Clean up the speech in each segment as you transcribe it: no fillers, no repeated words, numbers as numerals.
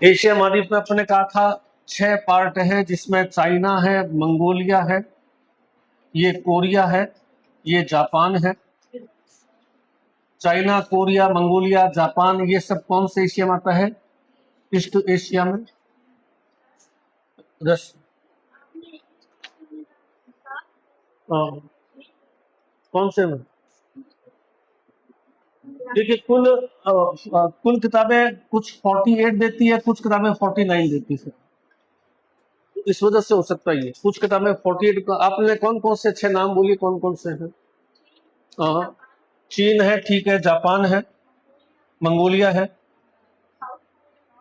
Asia महाद्वीप में अपने कहा था 6 पार्ट है, जिसमें चाइना है, मंगोलिया है, ये कोरिया है, ये जापान है। चाइना, कोरिया, मंगोलिया, जापान, ये सब कौन से एशिया में आता है? ईस्ट एशिया में। रस हाँ, कौन से में? देखिए कुल किताबें कुछ 48 देती है, कुछ किताबें 49 देती है। इस वजह से हो सकता है ये कुछ किताबें 48 का। आपने कौन कौन से 6 नाम बोलिए, कौन कौन से हैं? हाँ, चीन है, ठीक है, जापान है, मंगोलिया है,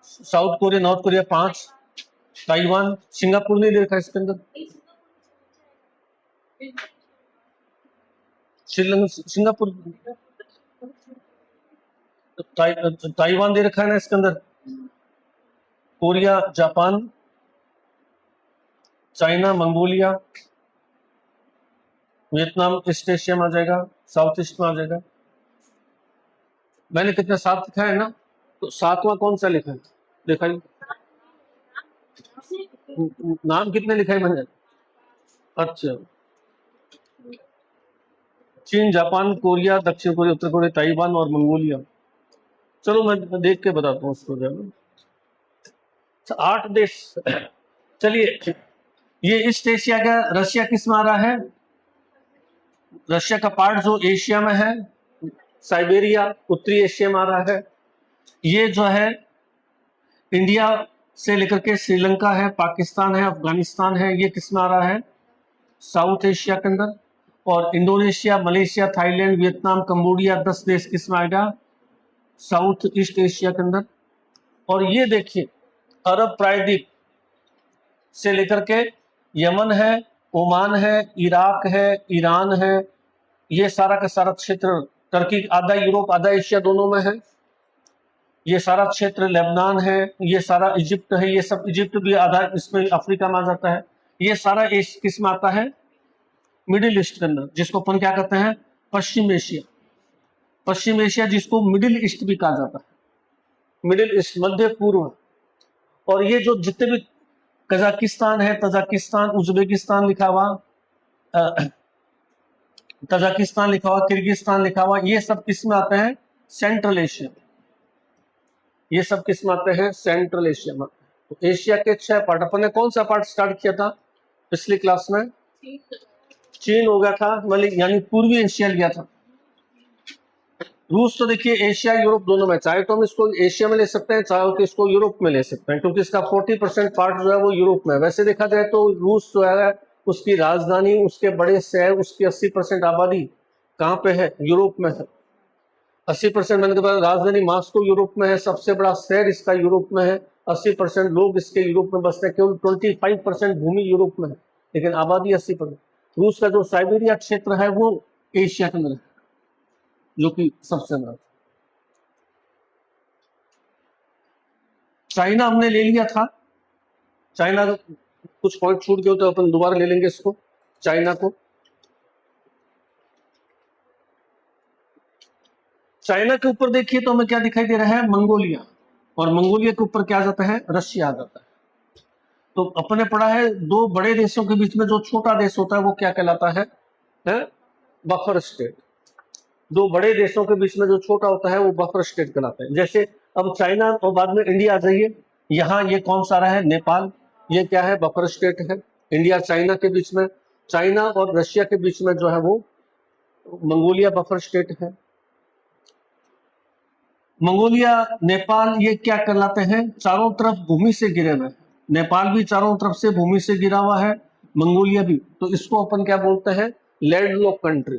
south Korea, north Korea 5, Taiwan, Singapore नहीं देखा इसके अंदर, श्रीलंका, सिंगापुर, ताइवान दे रखा है ना इसके अंदर, Korea, Japan, China, Mongolia, Vietnam east Asia में आ जाएगा, साउथ ईस्ट में आ जाएगा। मैंने कितने 7 लिखा है ना, तो 7वां कौन सा लिखा है? देखा नाम कितने लिखा है मैंने? अच्छा, चीन, जापान, कोरिया, दक्षिण कोरिया, उत्तर कोरिया, ताइवान और मंगोलिया। चलो मैं देख के बताता हूँ उसको जरा। 8 देश। चलिए, ये ईस्ट एशिया का रशिया किस में आ रहा है? रशिया का पार्ट जो एशिया में है, साइबेरिया उत्तरी एशिया में आ रहा है। ये जो है इंडिया से लेकर के श्रीलंका है, पाकिस्तान है, अफगानिस्तान है, ये किस में आ रहा है? साउथ एशिया के अंदर। और Indonesia, Malaysia, Thailand, Vietnam, Cambodia 10 देश किस में आएगा? साउथ ईस्ट एशिया के अंदर। और ये देखिए अरब प्रायद्वीप से लेकर के यमन है, ओमान है, इराक है, ईरान है, ये सारा का सारा क्षेत्र, टर्की, आधा यूरोप आधा एशिया दोनों में है, ये सारा क्षेत्र लेबनान है, ये सारा इजिप्ट है, ये सब इजिप्ट भी आधा इसमें अफ्रीका में आ जाता है। ये सारा किस में आता है? मिडिल ईस्ट के अंदर, जिसको अपन क्या कहते हैं? पश्चिम एशिया। पश्चिम एशिया जिसको मिडिल ईस्ट भी कहा जाता है, मिडिल ईस्ट, मध्य पूर्व। और ये जो जितने भी कजाकिस्तान है, तजाकिस्तान, उज्बेकिस्तान लिखा हुआ, तजाकिस्तान लिखा हुआ, किर्गिस्तान लिखा हुआ, ये सब किस में आते हैं? Central Asia. ये सब किस में आते हैं? सेंट्रल एशिया में। तो एशिया के 6 पार्ट। अपन ने कौन सा पार्ट स्टार्ट किया था पिछली क्लास में? चीन हो गया था, मतलब यानी पूर्वी एशिया लिया था। रूस तो देखिए एशिया यूरोप दोनों में, चाहे तो हम इसको एशिया में ले सकते हैं, चाहे तो इसको यूरोप में ले सकते हैं, क्योंकि इसका 40% पार्ट जो है वो यूरोप में है। वैसे देखा जाए तो रूस जो है उसकी राजधानी, उसके बड़े शहर, उसकी 80% आबादी कहाँ पे है? यूरोप में है। 80% मैंने कहा राजधानी मास्को यूरोप में है, सबसे बड़ा शहर इसका यूरोप में है, 80% लोग इसके यूरोप में बसते हैं, केवल 25% भूमि यूरोप में है, लेकिन आबादी 80%। रूस का जो साइबेरिया क्षेत्र है वो एशिया के अंदर है, जो कि सबसे बड़ा। चाइना हमने ले लिया था, चाइना कुछ पॉइंट छूट गए तो अपन दोबारा ले लेंगे इसको, चाइना को। चाइना के ऊपर देखिए तो हमें क्या दिखाई दे रहा है? मंगोलिया। और मंगोलिया के ऊपर क्या आ जाता है? रशिया आ जाता है। तो अपने पढ़ा है 2 बड़े देशों के बीच में जो छोटा देश होता है वो क्या कहलाता है? Buffer state. 2 बड़े देशों के बीच में जो छोटा होता है वो बफर स्टेट कहलाता है। जैसे अब चाइना और बाद में इंडिया आ जाइए, यहाँ ये कौन सा रहा है? नेपाल। ये क्या है? बफर स्टेट है। इंडिया चाइना के बीच में, चाइना और रशिया के बीच में जो है वो मंगोलिया बफर स्टेट है। मंगोलिया, नेपाल, ये क्या कहलाते हैं? चारों तरफ भूमि से घिरे हुए। नेपाल भी चारों तरफ से भूमि से घिरा हुआ है, मंगोलिया भी। तो इसको अपन क्या बोलते हैं? Landlock country.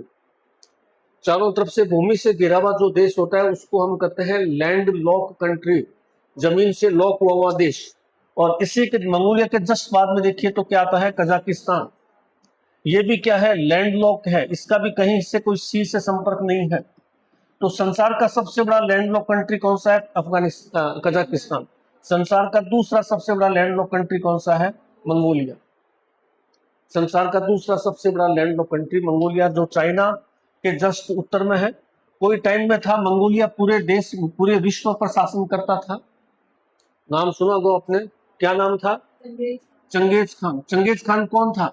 चारों तरफ से भूमि से घिरा हुआ जो देश होता है उसको हम कहते हैं लैंड लॉक कंट्री, जमीन से लॉक हुआ हुआ देश। और इसी के मंगोलिया के जस्ट बाद में देखिए तो क्या आता है? कजाकिस्तान। ये भी क्या है? लैंड लॉक है, इसका भी कहीं से कोई सी से संपर्क नहीं है। तो संसार का सबसे बड़ा लैंडलॉक कंट्री कौन सा है? अफगानिस्तान, कजाकिस्तान। संसार का दूसरा सबसे बड़ा लैंडलॉक कंट्री कौन सा है? मंगोलिया। संसार का दूसरा सबसे बड़ा लैंडलॉक कंट्री मंगोलिया, जो चाइना के जस्ट उत्तर में है। कोई टाइम में था मंगोलिया पूरे देश, पूरे विश्व पर शासन करता था। नाम सुना होगा आपने, क्या नाम था? Genghis Khan. चंगेज खान कौन था?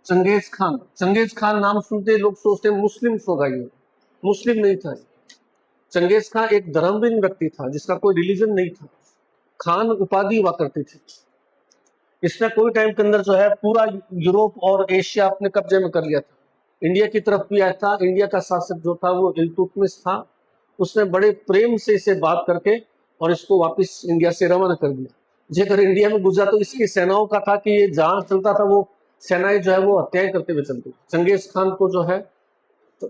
Genghis Khan. चंगेज खान नाम सुनते ही लोग सोचते हैं मुस्लिम होगा ये, मुस्लिम नहीं था। चंगेज खान एक धर्मवीर व्यक्ति था जिसका कोई रिलीजन नहीं था। खान उपाधि हुआ करती थी। इसने कोई टाइम के अंदर जो है पूरा यूरोप और एशिया अपने कब्जे में कर लिया था। इंडिया की तरफ भी आया था। इंडिया का शासक जो था वो इल्तुतमिश था। उसने बड़े प्रेम से इसे बात करके और इसको वापस इंडिया से रवाना कर दिया। जेकर इंडिया में गुजरा तो इसकी सेनाओं का था कि ये जहां चलता था वो सेनाएं जो है वो हत्याएं करते हुए चलती। चंगेज खान को जो है तो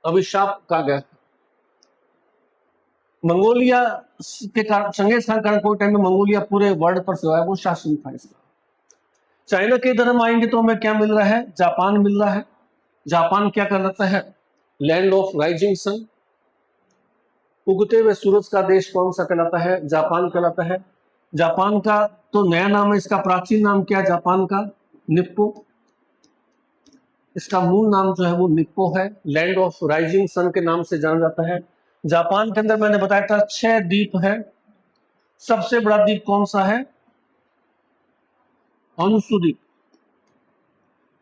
अभिशाप कहा गया। मंगोलिया के कारण, चंगेज खान के कारण कोई टाइम में मंगोलिया पूरे वर्ल्ड पर जो है वो शासन था इसका। चाइना के इधर हम आएंगे तो हमें क्या मिल रहा है? जापान मिल रहा है। जापान क्या कहलाता है? Land of rising sun. उगते हुए सूरज का देश कौन सा कहलाता है? जापान कहलाता है। जापान का तो नया नाम है, इसका प्राचीन नाम क्या है जापान का? निप्पो। इसका मूल नाम जो है वो निप्पो है। लैंड ऑफ राइजिंग सन के नाम से जाना जाता है। जापान के अंदर मैंने बताया था 6 द्वीप है। सबसे बड़ा द्वीप कौन सा है? होन्शु द्वीप।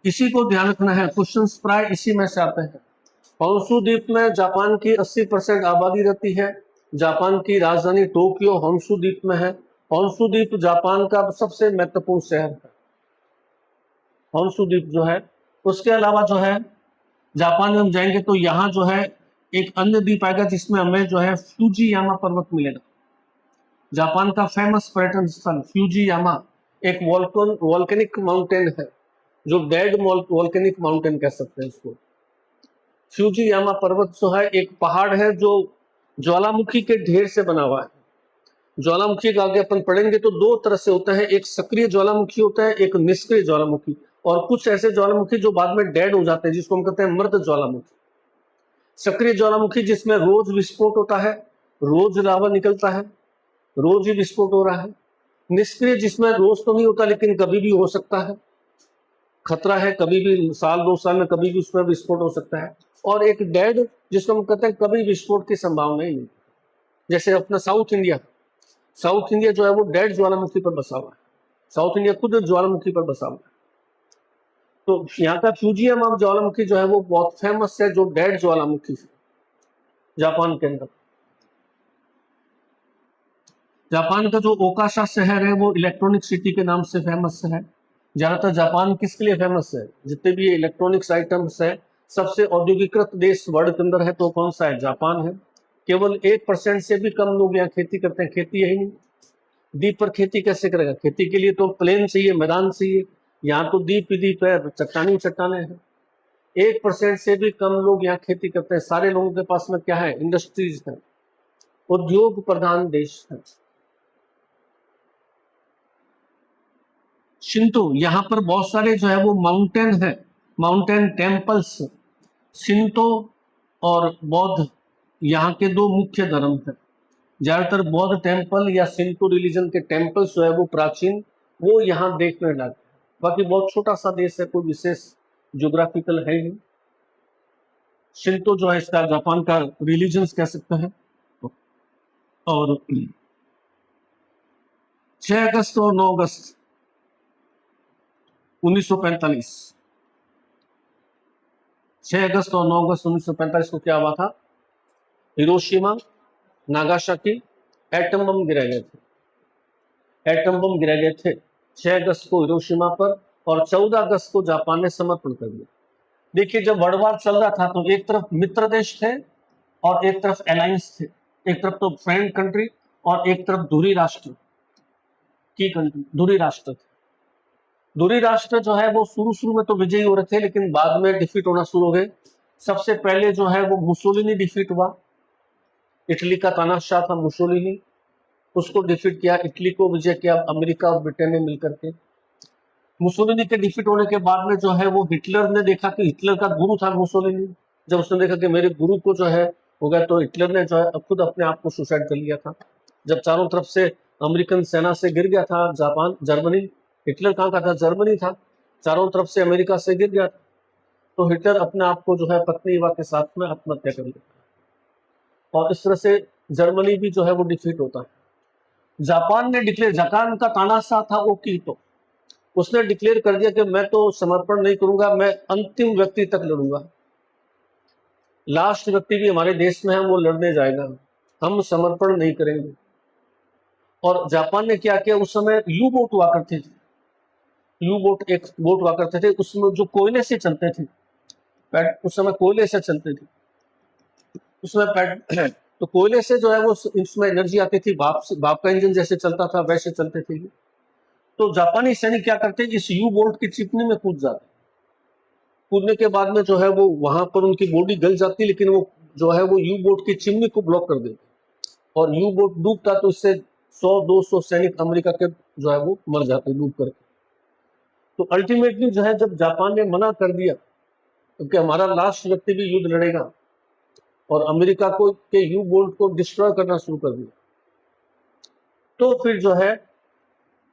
इसी को ध्यान रखना है, क्वेश्चन प्राय इसी में से आते हैं। होन्शु द्वीप में जापान की 80% आबादी रहती है। जापान की राजधानी टोक्यो होन्शु द्वीप में है। होन्शु द्वीप जापान का सबसे महत्वपूर्ण शहर है, होन्शु द्वीप जो है। उसके अलावा जो है जापान में हम जाएंगे तो यहाँ जो है एक अन्य द्वीप आएगा जिसमें हमें जो है फ्यूजीयामा पर्वत मिलेगा। जापान का फेमस पर्यटन स्थल फ्यूजीयामा एक वॉल्केनिक माउंटेन है, जो डेड वॉल्केनिक माउंटेन कह सकते हैं इसको। फ्यूजीयामा पर्वत जो है एक पहाड़ है जो ज्वालामुखी के ढेर से बना हुआ है। ज्वालामुखी का आगे अपन पढ़ेंगे तो दो तरह से होता है, एक सक्रिय ज्वालामुखी होता है, एक निष्क्रिय ज्वालामुखी। और कुछ ऐसे ज्वालामुखी जो बाद में डेड हो जाते हैं जिसको हम कहते हैं मृत ज्वालामुखी। सक्रिय ज्वालामुखी जिसमें रोज विस्फोट होता है, रोज लावा निकलता है, रोज ही विस्फोट हो रहा है। निष्क्रिय जिसमें रोज तो नहीं होता लेकिन कभी भी हो सकता है, खतरा है, कभी भी साल 2 साल में कभी भी उसमें विस्फोट हो सकता है। और एक डेड जिसको हम कहते हैं कभी विस्फोट की संभावना ही नहीं। जैसे अपना साउथ इंडिया, साउथ इंडिया जो है वो डेड ज्वालामुखी पर बसा हुआ है। साउथ इंडिया खुद ज्वालामुखी पर बसा हुआ है। तो यहाँ का फ्यूजियम ज्वालामुखी जो है वो बहुत फेमस है, जो डेड ज्वालामुखी है जापान के अंदर। जापान का जो ओकाशा शहर है वो इलेक्ट्रॉनिक सिटी के नाम से फेमस है। ज्यादातर जापान किसके लिए फेमस है? जितने भी इलेक्ट्रॉनिक्स आइटम्स है, सबसे औद्योगिकृत देश वर्ल्ड के अंदर है तो कौन सा है? जापान है। केवल 1% से भी कम लोग यहाँ खेती करते हैं। खेती यही नहीं, द्वीप पर खेती कैसे करेगा? खेती के लिए तो प्लेन चाहिए, मैदान चाहिए। यहाँ तो द्वीप ही द्वीप है, चट्टानी चट्टाने हैं। 1% से भी कम लोग यहाँ खेती करते हैं। सारे लोगों के पास में क्या है? इंडस्ट्रीज है, उद्योग प्रधान देश है। शिंतो, यहाँ पर बहुत सारे जो है वो माउंटेन है, माउंटेन टेम्पल्स। शिंतो और बौद्ध यहाँ के दो मुख्य धर्म है। ज्यादातर बौद्ध टेम्पल या शिंतो रिलीजन के टेम्पल्स जो है वो प्राचीन, वो यहाँ देखने लायक है। बाकी बहुत छोटा सा देश है, कोई विशेष ज्योग्राफिकल है नहीं। शिंतो जो है इसका जापान का रिलीजन कह सकते हैं। और 6 अगस्त और 9 अगस्त 1945, 6 अगस्त और 9 अगस्त 1945 को क्या हुआ था? हिरोशिमा नागासाकी एटम बम गिराए गए थे। एटम बम गिराए गए थे 6 अगस्त को हिरोशिमा पर, और 14 अगस्त को जापान ने समर्पण कर दिया। देखिए जब वर्ल्ड वार चल रहा था तो एक तरफ मित्र देश थे और एक तरफ अलायंस थे। एक तरफ तो फ्रेंड कंट्री और एक तरफ धुरी राष्ट्र की कंट्री, धुरी राष्ट्र थे। धुरी राष्ट्र जो है वो शुरू में तो विजयी हो रहे थे लेकिन बाद में डिफीट होना शुरू हो गए। सबसे पहले जो है वो मुसोलिनी डिफीट हुआ। इटली का तानाशाह था मुसोलिनी, उसको डिफीट किया, इटली को विजय किया अमेरिका और ब्रिटेन ने मिलकर के। मुसोलिनी के डिफीट होने के बाद में जो है वो हिटलर ने देखा कि हिटलर का गुरु था मुसोलिनी। जब उसने देखा कि मेरे गुरु को जो है हो गया, तो हिटलर ने जो है खुद अपने आप को सुसाइड कर लिया था। जब चारों तरफ से अमेरिकन सेना से गिर गया था जापान, जर्मनी, हिटलर कहाँ का था? जर्मनी था। चारों तरफ से अमेरिका से गिर गया था, तो हिटलर अपने आप को जो है पत्नी युवा के साथ में आत्महत्या कर लिया। और इस तरह से जर्मनी भी जो है वो डिफीट होता है। जापान ने डिक्लेयर, जापान का तानाशाह था ओकीतो, उसने डिक्लेयर कर दिया कि मैं तो समर्पण नहीं करूंगा, मैं अंतिम व्यक्ति तक लड़ूंगा, लास्ट व्यक्ति भी हमारे देश में है, वो लड़ने जाएगा, हम समर्पण नहीं करेंगे। और जापान ने क्या किया, उस समय यू बोट हुआ करते थे, यू बोट एक बोट हुआ करते थे, उसमें जो कोयले से चलते थे, उस समय कोयले से चलते थे, उसमें तो कोयले से जो है वो इसमें एनर्जी आती थी, भाप का इंजन जैसे चलता था वैसे चलते थे। तो जापानी सैनिक क्या करते, इस यू बोट की चिपनी में कूद जाते, कूदने के बाद में जो है वो वहां पर उनकी बॉडी गल जाती, लेकिन वो जो है वो यू बोट की चिमनी को ब्लॉक कर देते, और यू बोट डूबता तो इससे 100-200 सैनिक अमेरिका के जो है वो मर जाते डूब करके। तो अल्टीमेटली जो है जब जापान ने मना कर दिया क्योंकि हमारा लास्ट व्यक्ति भी युद्ध लड़ेगा, और अमेरिका को के यू बोट को डिस्ट्रॉय करना शुरू कर दिया, तो फिर जो है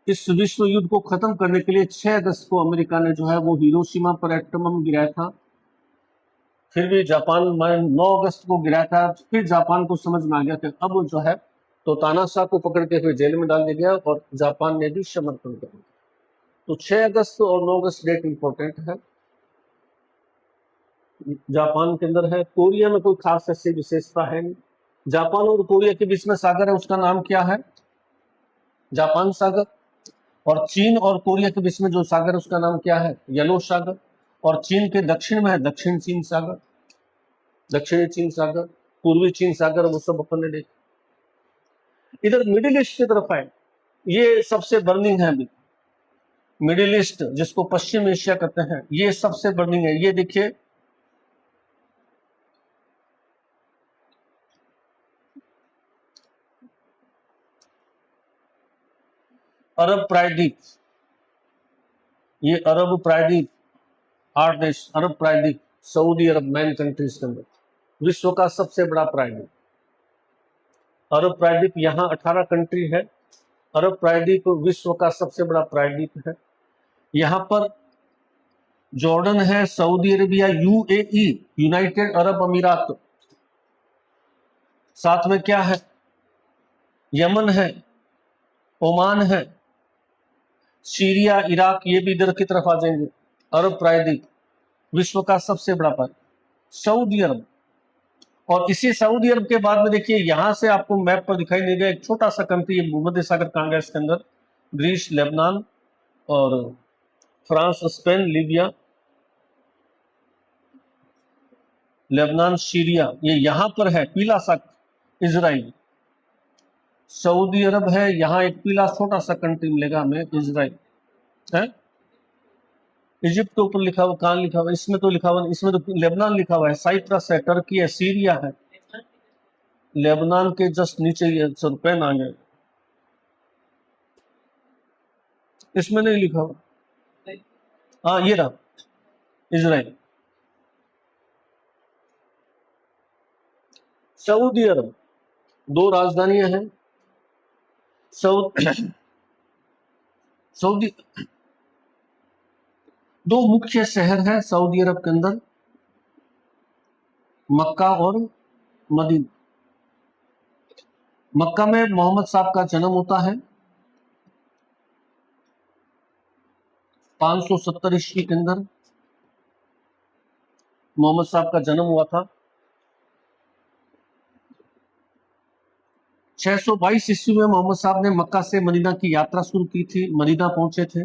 इस विश्व युद्ध को खत्म करने के लिए 6 अगस्त को अमेरिका ने जो है वो हिरोशिमा पर एटम बम गिराया था। फिर भी जापान 9 अगस्त को गिराया था। फिर जापान को समझ में आ गया कि अब जो है तो तानाशाह को पकड़ के फिर जेल में डाल दिया गया, और जापान ने भी समर्पण कर दिया। तो 6 अगस्त और 9 अगस्त डेट इंपॉर्टेंट है जापान के अंदर है। कोरिया में कोई खास ऐसी विशेषता है नहीं। जापान और कोरिया के बीच में सागर है, उसका नाम क्या है, जापान सागर। और चीन और कोरिया के बीच में जो सागर है उसका नाम क्या है, येलो सागर। और चीन के दक्षिण में है दक्षिण चीन सागर, दक्षिणी चीन सागर, पूर्वी चीन सागर, वो सब अपन ने देखे। इधर मिडिल ईस्ट की तरफ आए, ये सबसे बर्निंग है अभी, मिडिल ईस्ट जिसको पश्चिम एशिया कहते हैं, ये सबसे बर्निंग है। ये देखिए अरब प्रायद्वीप, ये अरब प्रायद्वीप 8 देश, अरब प्रायद्वीप, सऊदी अरब मैन कंट्रीज के अंदर विश्व का सबसे बड़ा प्रायद्वीप अरब प्रायद्वीप। यहाँ 18 कंट्री है। अरब प्रायद्वीप विश्व का सबसे बड़ा प्रायद्वीप है। यहाँ पर जॉर्डन है, Saudi Arabia, UAE, United Arab अमीरात, साथ में क्या है, यमन है, ओमान है, सीरिया, इराक, ये भी इधर की तरफ आ जाएंगे। अरब प्रायद्वीप विश्व का सबसे बड़ा प्रायद्वीप सऊदी अरब। और इसी सऊदी अरब के बाद में देखिए यहां से आपको मैप पर दिखाई देगा एक छोटा सा कंट्री, भूमध्य सागर कहाँ गया इसके अंदर, ग्रीस, लेबनान और France, Spain, Libya, Lebanon, Syria, ये यहां पर है पीला सा, इजराइल, सऊदी अरब है, यहाँ एक पीला छोटा सा कंट्री मिलेगा हमें, इजराइल है। इजिप्ट के ऊपर लिखा हुआ, कहाँ लिखा हुआ, इसमें तो लिखा हुआ, इसमें तो लेबनान लिखा हुआ है, साइप्रस है, टर्की है, सीरिया है, लेबनान के जस्ट नीचे ये सरपेन आ गए, इसमें नहीं लिखा हुआ। हाँ ये रहा इजराइल। सऊदी अरब 2 राजधानियां हैं, सऊदी 2 मुख्य शहर हैं सऊदी अरब के अंदर, मक्का और मदीना। मक्का में मोहम्मद साहब का जन्म होता है 570 ईस्वी के अंदर, मोहम्मद साहब का जन्म हुआ था। 622 ईस्वी में मोहम्मद साहब ने मक्का से मदीना की यात्रा शुरू की थी, मदीना पहुंचे थे।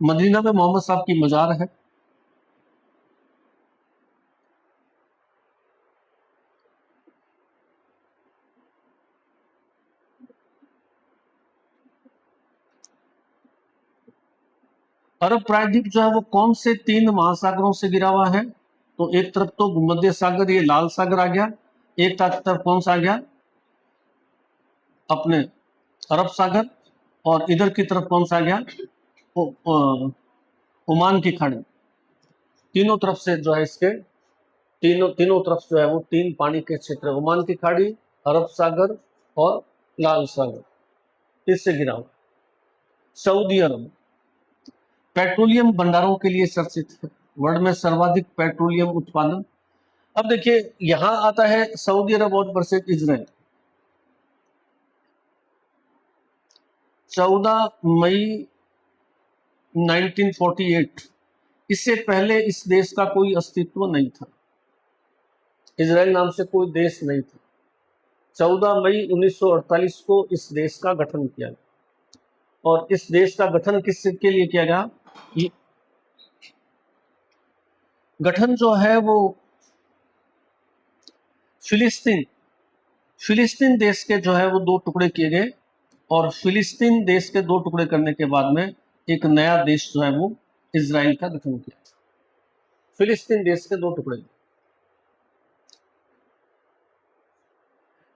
मदीना में मोहम्मद साहब की मजार है। अरब प्रायद्वीप जो है वो कौन से 3 महासागरों से घिरा हुआ है, तो एक तरफ तो भूमध्य सागर, ये लाल सागर आ गया, एक तरफ कौन सा आ गया, अपने अरब सागर, और इधर की तरफ कौन सा आ गया, ओमान की खाड़ी। तीनों तरफ से जो है इसके तीनों तरफ जो है वो 3 पानी के क्षेत्र, ओमान की खाड़ी, अरब सागर और लाल सागर, इससे घिरा हुआ। सऊदी अरब पेट्रोलियम भंडारों के लिए चर्चित है, वर्ल्ड में सर्वाधिक पेट्रोलियम उत्पादन। अब देखिए यहां आता है सऊदी अरब वर्सेस इजराइल। 14 मई 1948, इससे पहले इस देश का कोई अस्तित्व नहीं था, इजराइल नाम से कोई देश नहीं था। 14 मई 1948 को इस देश का गठन किया गया, और इस देश का गठन किस के लिए किया गया? ये गठन जो है वो फिलिस्तीन देश के जो है वो 2 टुकड़े किए गए, और फिलिस्तीन देश के 2 टुकड़े करने के बाद में एक नया देश जो है वो इजराइल का गठन किया। फिलिस्तीन देश के 2 टुकड़े।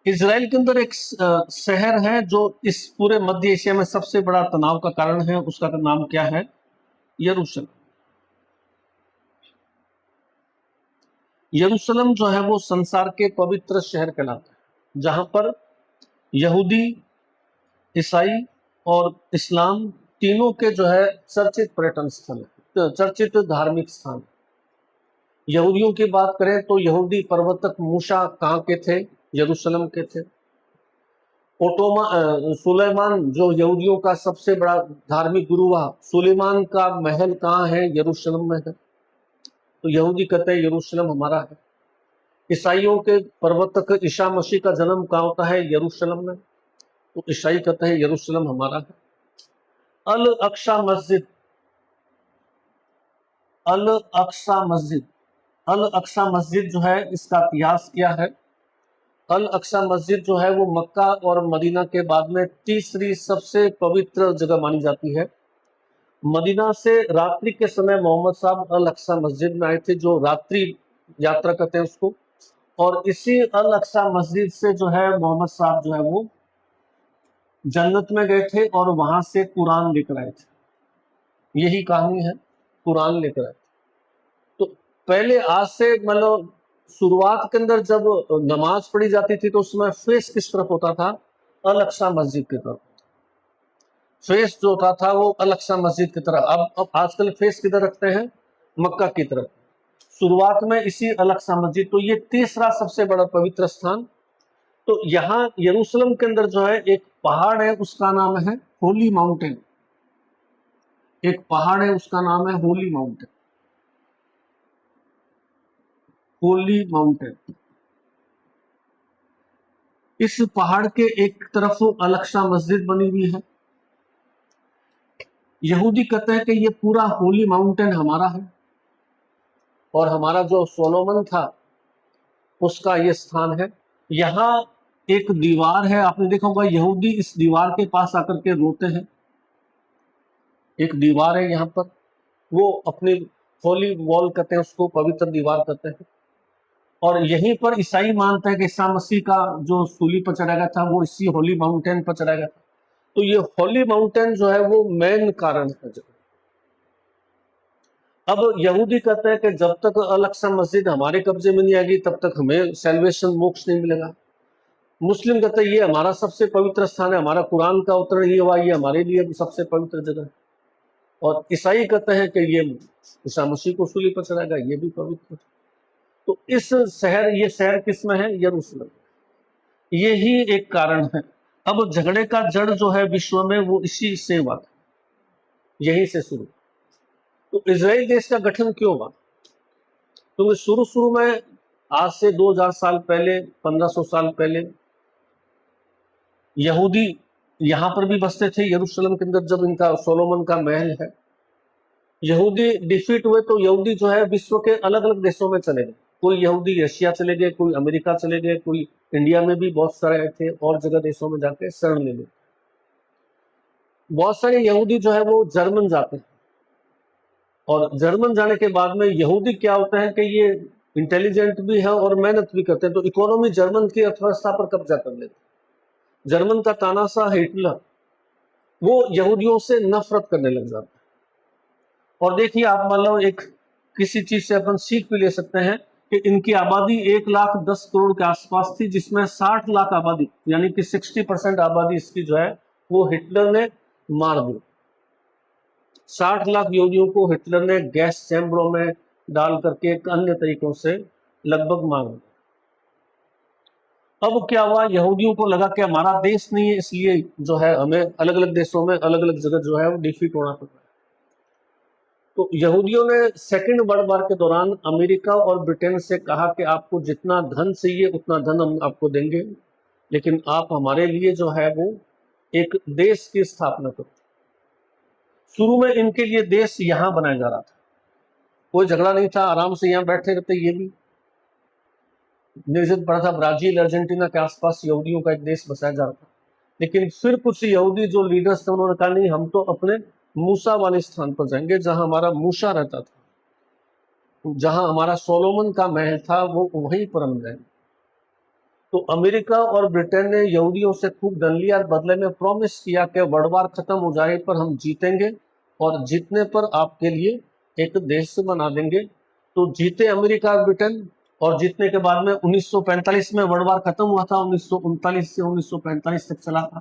इजराइल के अंदर एक शहर है जो इस पूरे मध्य एशिया में सबसे बड़ा तनाव का कारण है, उसका नाम क्या है? यरूशलेम। यरूशलेम जो है वो संसार के पवित्र शहर कहलाता है, जहां पर यहूदी, ईसाई और इस्लाम तीनों के जो है चर्चित पर्यटन स्थल है, चर्चित धार्मिक स्थान। यहूदियों की बात करें तो यहूदी प्रवर्तक मूसा कहाँ के थे? यरूशलेम के थे। सुलेमान जो यहूदियों का सबसे बड़ा धार्मिक गुरु हुआ, सुलेमान का महल कहाँ है? यरूशलेम में है। तो यहूदी कहते हैं यरूशलेम हमारा है। ईसाइयों के प्रवर्तक ईसा मसीह का जन्म कहाँ होता है? यरूशलेम में। तो ईसाई कहते हैं यरूशलेम हमारा है। अल अक्सा मस्जिद, अल अक्सा मस्जिद, अल अक्सा मस्जिद जो है इसका इतिहास क्या है? अल अक्सा मस्जिद जो है वो मक्का और मदीना के बाद में तीसरी सबसे पवित्र जगह मानी जाती है। मदीना से रात्रि के समय मोहम्मद साहब अल अक्सा मस्जिद में आए थे, जो रात्रि यात्रा करते हैं उसको, और इसी अल अक्सा मस्जिद से जो है मोहम्मद साहब जो है वो जन्नत में गए थे और वहां से कुरान लेकर आए थे। यही कहानी है, कुरान लेकर आए थे। तो पहले आज से मतलब शुरुआत के अंदर जब नमाज पढ़ी जाती थी तो उसमें फेस किस तरफ होता था? अल अक्सा मस्जिद की तरफ। फेस जो होता था वो अल अक्सा मस्जिद की तरफ। अब आजकल फेस किधर रखते हैं? मक्का की तरफ। शुरुआत में इसी अल अक्सा मस्जिद। तो ये तीसरा सबसे बड़ा पवित्र स्थान। तो यहाँ यरूशलेम के अंदर जो है एक पहाड़ है, उसका नाम है होली माउंटेन। एक पहाड़ है उसका नाम है होली माउंटेन, होली माउंटेन। इस पहाड़ के एक तरफ अल अक्सा मस्जिद बनी हुई है। यहूदी कहते हैं कि ये पूरा होली माउंटेन हमारा है, और हमारा जो सोलोमन था उसका ये स्थान है। यहाँ एक दीवार है, आपने देखा होगा यहूदी इस दीवार के पास आकर के रोते हैं। एक दीवार है यहाँ पर, वो अपनी होली वॉल कहते हैं उसको, पवित्र दीवार कहते हैं। और यहीं पर ईसाई मानते हैं कि ईसा मसीह का जो सूली पर चढ़ाया गया था वो इसी होली माउंटेन पर चढ़ाया गया था। तो ये होली माउंटेन जो है वो मेन कारण है। अब यहूदी कहते हैं कि जब तक अल अक्सा मस्जिद हमारे कब्जे में नहीं आएगी तब तक हमें सैल्वेशन, मोक्ष नहीं मिलेगा। मुस्लिम कहते हैं ये हमारा सबसे पवित्र स्थान है, हमारा कुरान का अवतरण ये हुआ, ये हमारे लिए सबसे पवित्र जगह है। और ईसाई कहते हैं कि ये ईसा मसीह को सूली पर चढ़ाएगा, ये भी पवित्र। तो इस शहर, ये शहर किस में है? यरूशलेम। यही एक कारण है। अब झगड़े का जड़ जो है विश्व में वो इसी से हुआ, यही से शुरू। तो इजराइल देश का गठन क्यों हुआ? क्योंकि शुरू में आज से 2000 साल पहले, 1500 साल पहले यहूदी यहाँ पर भी बसते थे यरूशलेम के अंदर, जब इनका सोलोमन का महल है। यहूदी डिफीट हुए तो यहूदी जो है विश्व के अलग अलग देशों में चले गए। कोई यहूदी रशिया चले गए, कोई अमेरिका चले गए, कोई इंडिया में भी बहुत सारे आए थे, और जगह देशों में जाके शरण ले गए। बहुत सारे यहूदी जो है वो जर्मन जाते हैं, और जर्मन जाने के बाद में यहूदी क्या होते हैं कि ये इंटेलिजेंट भी है और मेहनत भी करते हैं, तो इकोनॉमी जर्मन की अर्थव्यवस्था पर कब्जा कर लेते हैं। जर्मन का तानाशाह हिटलर वो यहूदियों से नफरत करने लग जाता है। और देखिए आप मतलब एक किसी चीज से अपन सीख भी ले सकते हैं कि इनकी आबादी 1,10,00,000 के आसपास थी, जिसमें 60 लाख आबादी यानी कि 60% आबादी इसकी जो है वो हिटलर ने मार दी। 60 लाख यहूदियों को हिटलर ने गैस चैम्बरों में डाल करके अन्य तरीकों से लगभग मांग। अब क्या हुआ, यहूदियों को लगा कि हमारा देश नहीं है, इसलिए जो है हमें अलग अलग देशों में अलग अलग जगह जो है वो डिफीट होना पड़ रहा है। तो यहूदियों ने सेकेंड वर्ल्ड वॉर के दौरान अमेरिका और ब्रिटेन से कहा कि आपको जितना धन चाहिए उतना धन हम आपको देंगे, लेकिन आप हमारे लिए जो है वो एक देश की स्थापना करो। शुरू में इनके लिए देश यहां बनाया जा रहा था, कोई झगड़ा नहीं था, आराम से यहां बैठे रहते। ये भी निर्जित पड़ा था, ब्राजील अर्जेंटीना के आसपास यहूदियों का एक देश बसाया जा रहा था। लेकिन फिर कुछ यहूदी जो लीडर्स थे उन्होंने कहा नहीं, हम तो अपने मूसा वाले स्थान पर जाएंगे जहां हमारा मूसा रहता था, जहां हमारा सोलोमन का महल था, वो वहीं पर हम जाएंगे। तो अमेरिका और ब्रिटेन ने यहूदियों से खूब धन लिया और बदले में प्रॉमिस किया कि वर्ल्ड वार खत्म हो जाए पर हम जीतेंगे और जीतने पर आपके लिए एक देश बना देंगे। तो जीते अमेरिका और ब्रिटेन, और जीतने के बाद में 1945 में वर्ल्ड वार खत्म हुआ था। 1939 से 1945 तक चला था,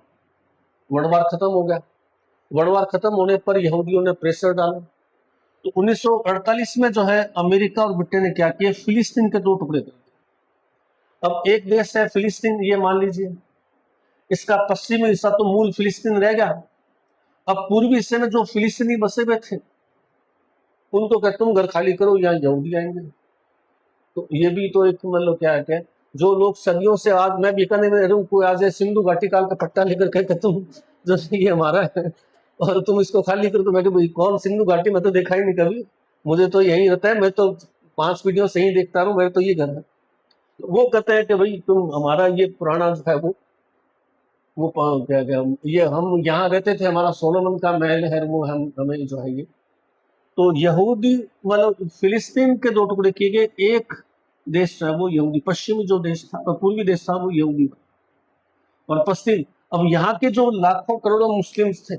वर्ल्ड वार खत्म हो गया। वर्ल्ड वार खत्म होने पर यहूदियों ने प्रेशर डाला। तो 1948 में जो है अमेरिका और ब्रिटेन ने क्या किया, फिलिस्तीन के दो टुकड़े कर। अब एक देश है फिलिस्तीन, ये मान लीजिए, इसका पश्चिमी हिस्सा तो मूल फिलिस्तीन रह गया। अब पूर्वी हिस्से में जो फिलिस्तीनी बसे हुए थे उनको कहते तुम घर खाली करो, यहाँ यहूदी आएंगे। तो ये भी तो एक मतलब क्या है कि जो लोग सदियों से, आज मैं बीकानेर में रह रहा हूँ, कोई आज सिंधु घाटी काल का पट्टा लेकर के तुम जो ये हमारा है और तुम इसको खाली करो, तो मैं भाई कौन सिंधु घाटी, मैं तो देखा ही नहीं कभी, मुझे तो यही रहता है, मैं तो 5 वीडियो से ही देखता रहूं, मेरे तो ये घर है। वो कहते हैं कि भाई तुम हमारा ये पुराना जो है वो क्या क्या ये हम यहाँ रहते थे, हमारा सोलोमन का महल है, वो हम हमें जो है ये। तो यहूदी मतलब फिलिस्तीन के दो टुकड़े किए गए, एक देश है वो यहूदी, पश्चिमी जो देश था और पूर्वी देश था वो यहूदी और पश्चिम। अब यहाँ के जो लाखों करोड़ों मुस्लिम्स थे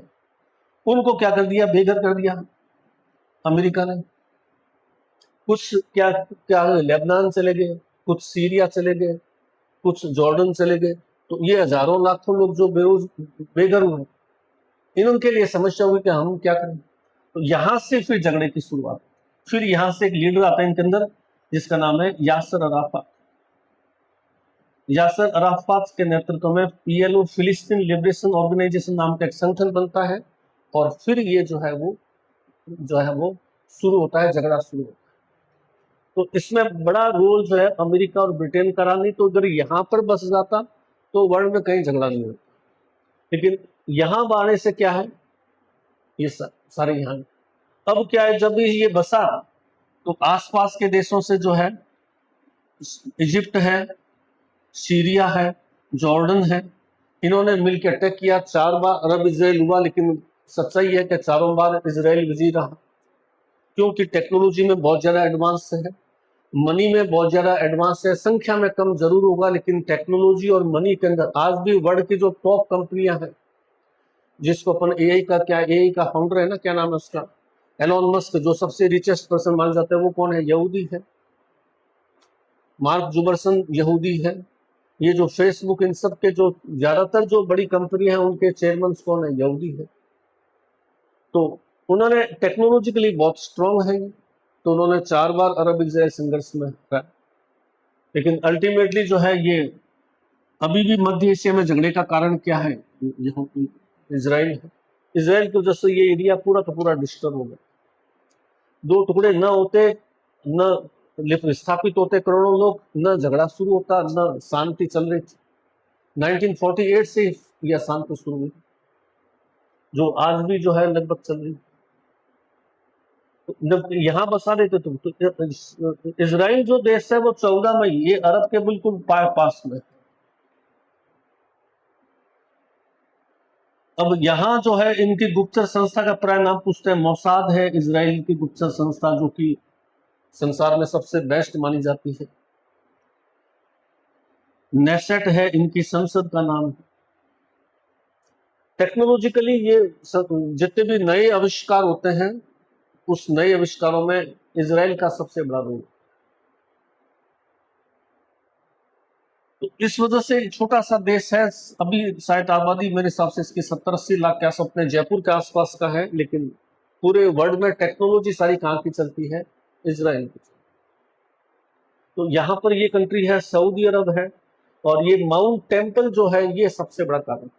उनको क्या कर दिया, बेघर कर दिया अमेरिका ने। कुछ क्या क्या लेबनान चले गए, कुछ सीरिया चले गए, कुछ जॉर्डन चले गए। तो ये हजारों लाखों लोग जो बेघर हुए, इनके लिए समस्या हुई कि हम क्या करें। तो यहां से फिर झगड़े की शुरुआत। फिर यहां से एक लीडर आता है इनके अंदर जिसका नाम है यासर अराफात। यासर अराफात के नेतृत्व में पीएलओ, फिलिस्तीन लिबरेशन ऑर्गेनाइजेशन नाम का एक संगठन बनता है और फिर ये जो है वो शुरू होता है, झगड़ा शुरू होता है। तो इसमें बड़ा रोल जो है अमेरिका और ब्रिटेन का रहा, नहीं तो अगर यहाँ पर बस जाता तो वर्ल्ड में कहीं झगड़ा नहीं होता। लेकिन यहाँ आने से क्या है, ये सारे यहाँ। अब क्या है, जब ये बसा तो आसपास के देशों से जो है इजिप्ट है, सीरिया है, जॉर्डन है, इन्होंने मिलकर अटैक किया। 4 बार अरब इजराइल हुआ, लेकिन सच्चाई है कि चारों बार इजराइल विजयी रहा, क्योंकि टेक्नोलॉजी में बहुत ज्यादा एडवांस है, मनी में बहुत ज्यादा एडवांस है। संख्या में कम जरूर होगा, लेकिन टेक्नोलॉजी और मनी के अंदर आज भी वर्ल्ड की जो टॉप कंपनियां हैं, जिसको अपन एआई का फाउंडर है ना, क्या नाम है उसका, एलोन मस्क, जो सबसे रिचेस्ट पर्सन माना जाता है, वो कौन है, यहूदी है। मार्क जुबरसन यहूदी है। ये जो फेसबुक, इन सब के जो ज्यादातर जो बड़ी कंपनी है उनके चेयरमैन कौन है, यहूदी है। तो उन्होंने टेक्नोलॉजिकली बहुत स्ट्रांग है, तो उन्होंने 4 बार अरब इजराइल संघर्ष में हराया। लेकिन अल्टीमेटली जो है ये अभी भी मध्य एशिया में झगड़े का कारण क्या है, इजराइल है। इजराइल की वजह से ये एरिया पूरा का पूरा डिस्टर्ब हो गया। दो टुकड़े न होते, न स्थापित होते करोड़ों लोग, न झगड़ा शुरू होता, न शांति चल रही थी। 1948 से यह शांति शुरू हुई, जो आज भी जो है लगभग चल रही। जब यहाँ बसा देते तुम तो इजराइल जो देश है वो 14 मई, ये अरब के बिल्कुल पास में। अब यहाँ जो है इनकी गुप्तचर संस्था का प्राय नाम पूछते हैं, मोसाद है इजराइल की गुप्तचर संस्था, जो कि संसार में सबसे बेस्ट मानी जाती है। नेसेट है इनकी संसद का नाम। टेक्नोलॉजिकली ये जितने भी नए आविष्कार होते हैं, उस नए आविष्कारों में इजराइल का सबसे बड़ा रोल। तो इस वजह से छोटा सा देश है, अभी शायद आबादी मेरे हिसाब से इसकी 70-80 लाख के आस अपने जयपुर के आसपास का है, लेकिन पूरे वर्ल्ड में टेक्नोलॉजी सारी कहाँ की चलती है, इजराइल की। तो यहाँ पर ये कंट्री है सऊदी अरब है, और ये माउंट टेम्पल जो है ये सबसे बड़ा कारण।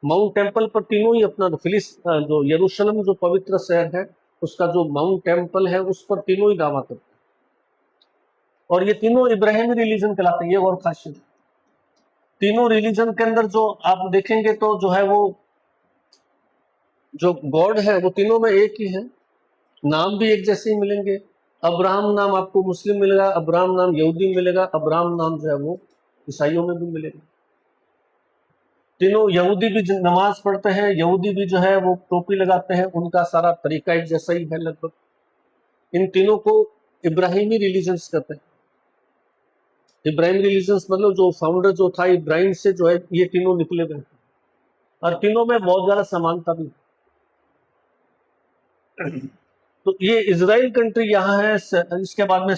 माउंट टेम्पल पर तीनों ही अपना जो यरूशलेम जो पवित्र शहर है उसका जो माउंट टेम्पल है उस पर तीनों ही दावा करते हैं, और ये तीनों इब्राहिमी रिलीजन कहलाते हैं। ये और खासियत, तीनों रिलीजन के अंदर जो आप देखेंगे तो जो है वो जो गॉड है वो तीनों में एक ही है, नाम भी एक जैसे ही मिलेंगे। अब्राहम नाम आपको मुस्लिम मिलेगा, अब्राहम नाम यहूदी में मिलेगा, अब्राहम नाम जो है वो ईसाइयों में भी मिलेगा। तीनों यहूदी भी नमाज पढ़ते हैं, यहूदी भी जो है वो टोपी लगाते हैं, उनका सारा तरीका एक जैसा ही है लगभग। इन तीनों को इब्राहिमी रिलीजन्स कहते हैं। इब्राहिम रिलीजन्स मतलब जो फाउंडर जो था इब्राहिम से जो है ये तीनों निकले गए, और तीनों में बहुत ज्यादा समानता भी। तो ये इजराइल कंट्री यहाँ है। इसके बाद में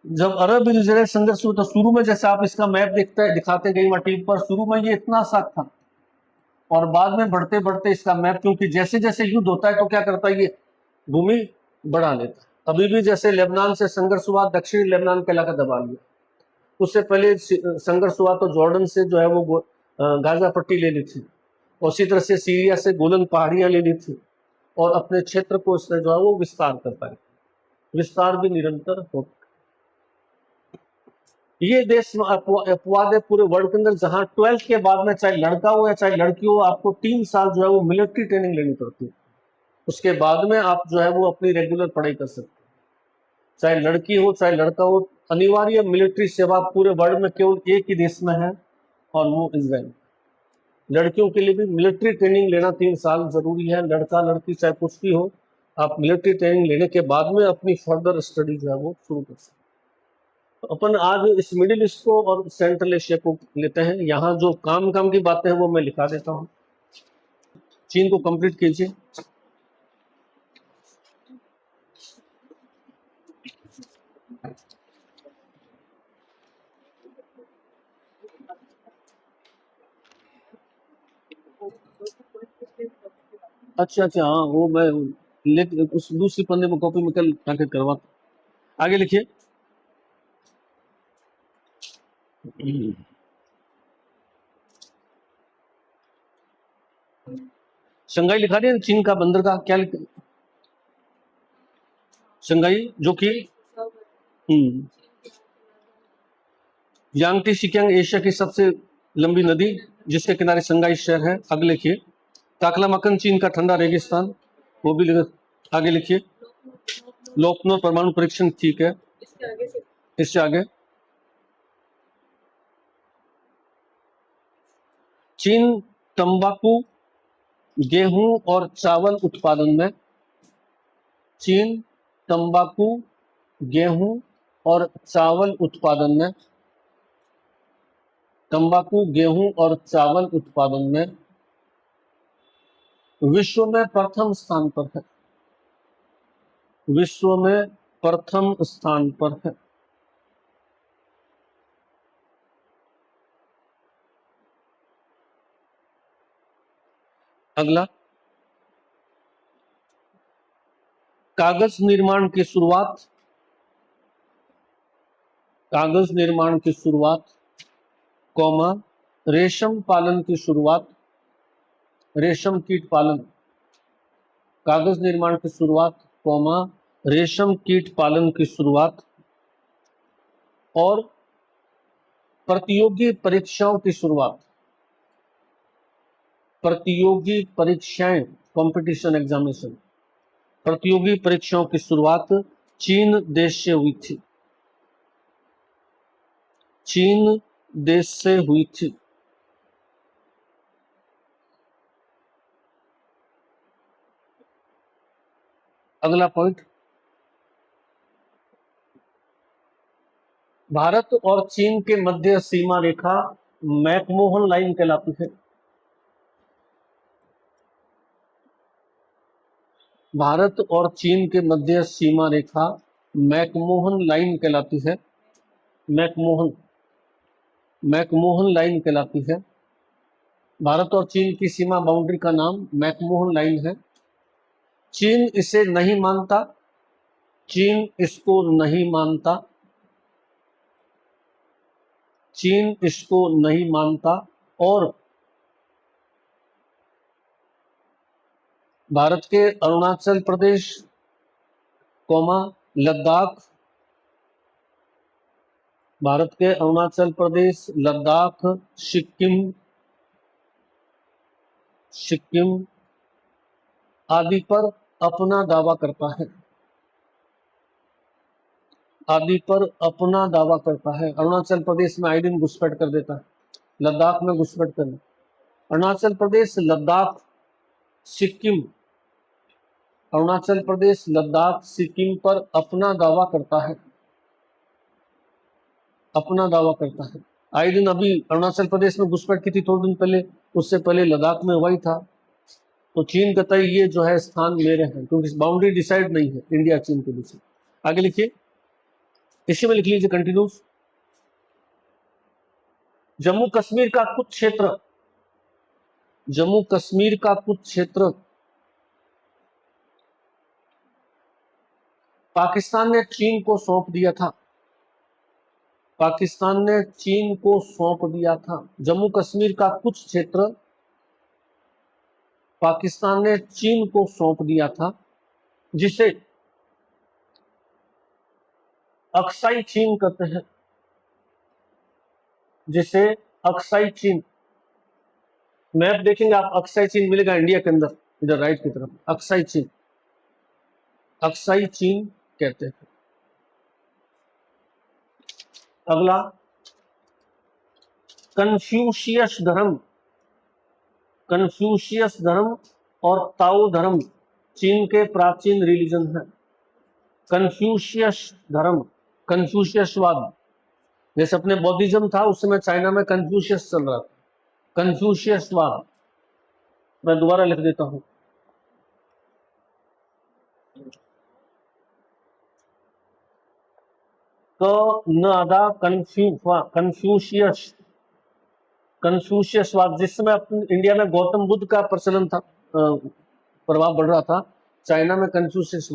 जब अरब इजराइल संघर्ष हुआ तो शुरू में जैसे आप इसका मैप दिखाते गई टीवी पर, शुरू में ये इतना सा था, और बाद में बढ़ते बढ़ते इसका मैप, क्योंकि जैसे जैसे युद्ध होता है तो क्या करता है ये भूमि बढ़ा लेता है। अभी भी जैसे लेबनान से संघर्ष हुआ, दक्षिणी लेबनान का इलाका दबा लिया। उससे पहले संघर्ष हुआ तो जॉर्डन से जो है वो गाजा पट्टी ले ली थी, उसी तरह से सीरिया से गोलन पहाड़ियां ले ली थी, और अपने क्षेत्र को इसने जो है वो विस्तार करता है। विस्तार भी निरंतर होता है। ये देश अपवाद है पूरे वर्ल्ड के अंदर जहां 12th के बाद में चाहे लड़का हो या चाहे लड़की हो आपको 3 साल जो है वो मिलिट्री ट्रेनिंग लेनी पड़ती है। उसके बाद में आप जो है वो अपनी रेगुलर पढ़ाई कर सकते हैं। चाहे लड़की हो चाहे लड़का हो, अनिवार्य मिलिट्री सेवा पूरे वर्ल्ड में केवल एक ही देश में है, और वो इजराइल। लड़कियों के लिए भी मिलिट्री ट्रेनिंग लेना 3 साल जरूरी है। लड़का लड़की चाहे कुछ भी हो, आप मिलिट्री ट्रेनिंग लेने के बाद में अपनी फर्दर स्टडी जो है वो शुरू कर सकते हैं। तो अपन आज इस मिडिल ईस्ट को और सेंट्रल एशिया को लेते हैं। यहाँ जो काम की बातें हैं वो मैं लिखा देता हूँ। चीन को कंप्लीट कीजिए। अच्छा अच्छा, हाँ वो मैं उस दूसरी पन्ने में कॉपी में कल जाकर करवाता। आगे लिखिए। शंघाई लिखा दिया, चीन का बंदर का क्या लिखा? शंघाई जो कि यांगटी सिकियांग एशिया की सबसे लंबी नदी जिसके किनारे शंघाई शहर है। आगे लिखिए। ताकलामकन चीन का ठंडा रेगिस्तान, वो भी आगे लिखिए। लोकनो परमाणु परीक्षण, ठीक है। इससे आगे चीन तंबाकू, गेहूं और चावल उत्पादन में, चीन तंबाकू, गेहूं और चावल उत्पादन में, तंबाकू, गेहूं और चावल उत्पादन में विश्व में प्रथम स्थान पर है। विश्व में प्रथम स्थान पर है। अगला, कागज निर्माण की शुरुआत, कागज निर्माण की शुरुआत, कौमा, रेशम पालन की शुरुआत, रेशम कीट पालन, कागज निर्माण की शुरुआत, कौमा, रेशम कीट पालन की शुरुआत, और प्रतियोगी परीक्षाओं की शुरुआत, प्रतियोगी परीक्षाएं, कंपटीशन एग्जामिनेशन, प्रतियोगी परीक्षाओं की शुरुआत चीन देश से हुई थी। चीन देश से हुई थी। अगला पॉइंट, भारत और चीन के मध्य सीमा रेखा मैकमोहन लाइन कहलाती है। भारत और चीन के मध्य सीमा रेखा मैकमोहन लाइन कहलाती है। मैकमोहन, मैकमोहन लाइन कहलाती है। भारत और चीन की सीमा बाउंड्री का नाम मैकमोहन लाइन है। चीन इसे नहीं मानता, चीन इसको नहीं मानता, चीन इसको नहीं मानता और भारत के अरुणाचल प्रदेश, लद्दाख, भारत के अरुणाचल प्रदेश, लद्दाख, सिक्किम आदि पर अपना दावा करता है, अरुणाचल प्रदेश में आए दिन घुसपैठ कर देता है, लद्दाख में घुसपैठ कर, अरुणाचल प्रदेश, लद्दाख, सिक्किम, अरुणाचल प्रदेश, लद्दाख, सिक्किम पर अपना दावा करता है, आए दिन। अभी अरुणाचल प्रदेश में घुसपैठ की थी थोड़े दिन पहले, उससे पहले लद्दाख में हुआ ही था। तो चीन कहता है ये जो है स्थान मेरे हैं, क्योंकि बाउंड्री डिसाइड नहीं है इंडिया चीन के बीच। आगे लिखिए, इसी में लिख लीजिए कंटिन्यूस। जम्मू कश्मीर का कुछ क्षेत्र पाकिस्तान ने चीन को सौंप दिया था, जम्मू कश्मीर का कुछ क्षेत्र पाकिस्तान ने चीन को सौंप दिया था, जिसे अक्साई चीन कहते हैं, मैप देखेंगे आप, अक्साई चीन मिलेगा इंडिया के अंदर, इधर राइट की तरफ, अक्साई चीन कहते हैं। अगला, कन्फ्यूशियस धर्म और ताओ धर्म चीन के प्राचीन रिलीजन है। कन्फ्यूशियसवाद, जैसे अपने बौद्धिज्म था उस समय चाइना में कन्फ्यूशियस चल रहा था, कन्फ्यूशियसवाद। मैं दोबारा लिख देता हूं, कन्फ्यूशियसवाद, जिस समय अपने इंडिया में गौतम बुद्ध का प्रचलन था, प्रभाव बढ़ रहा था, चाइना में कन्फ्यूशियस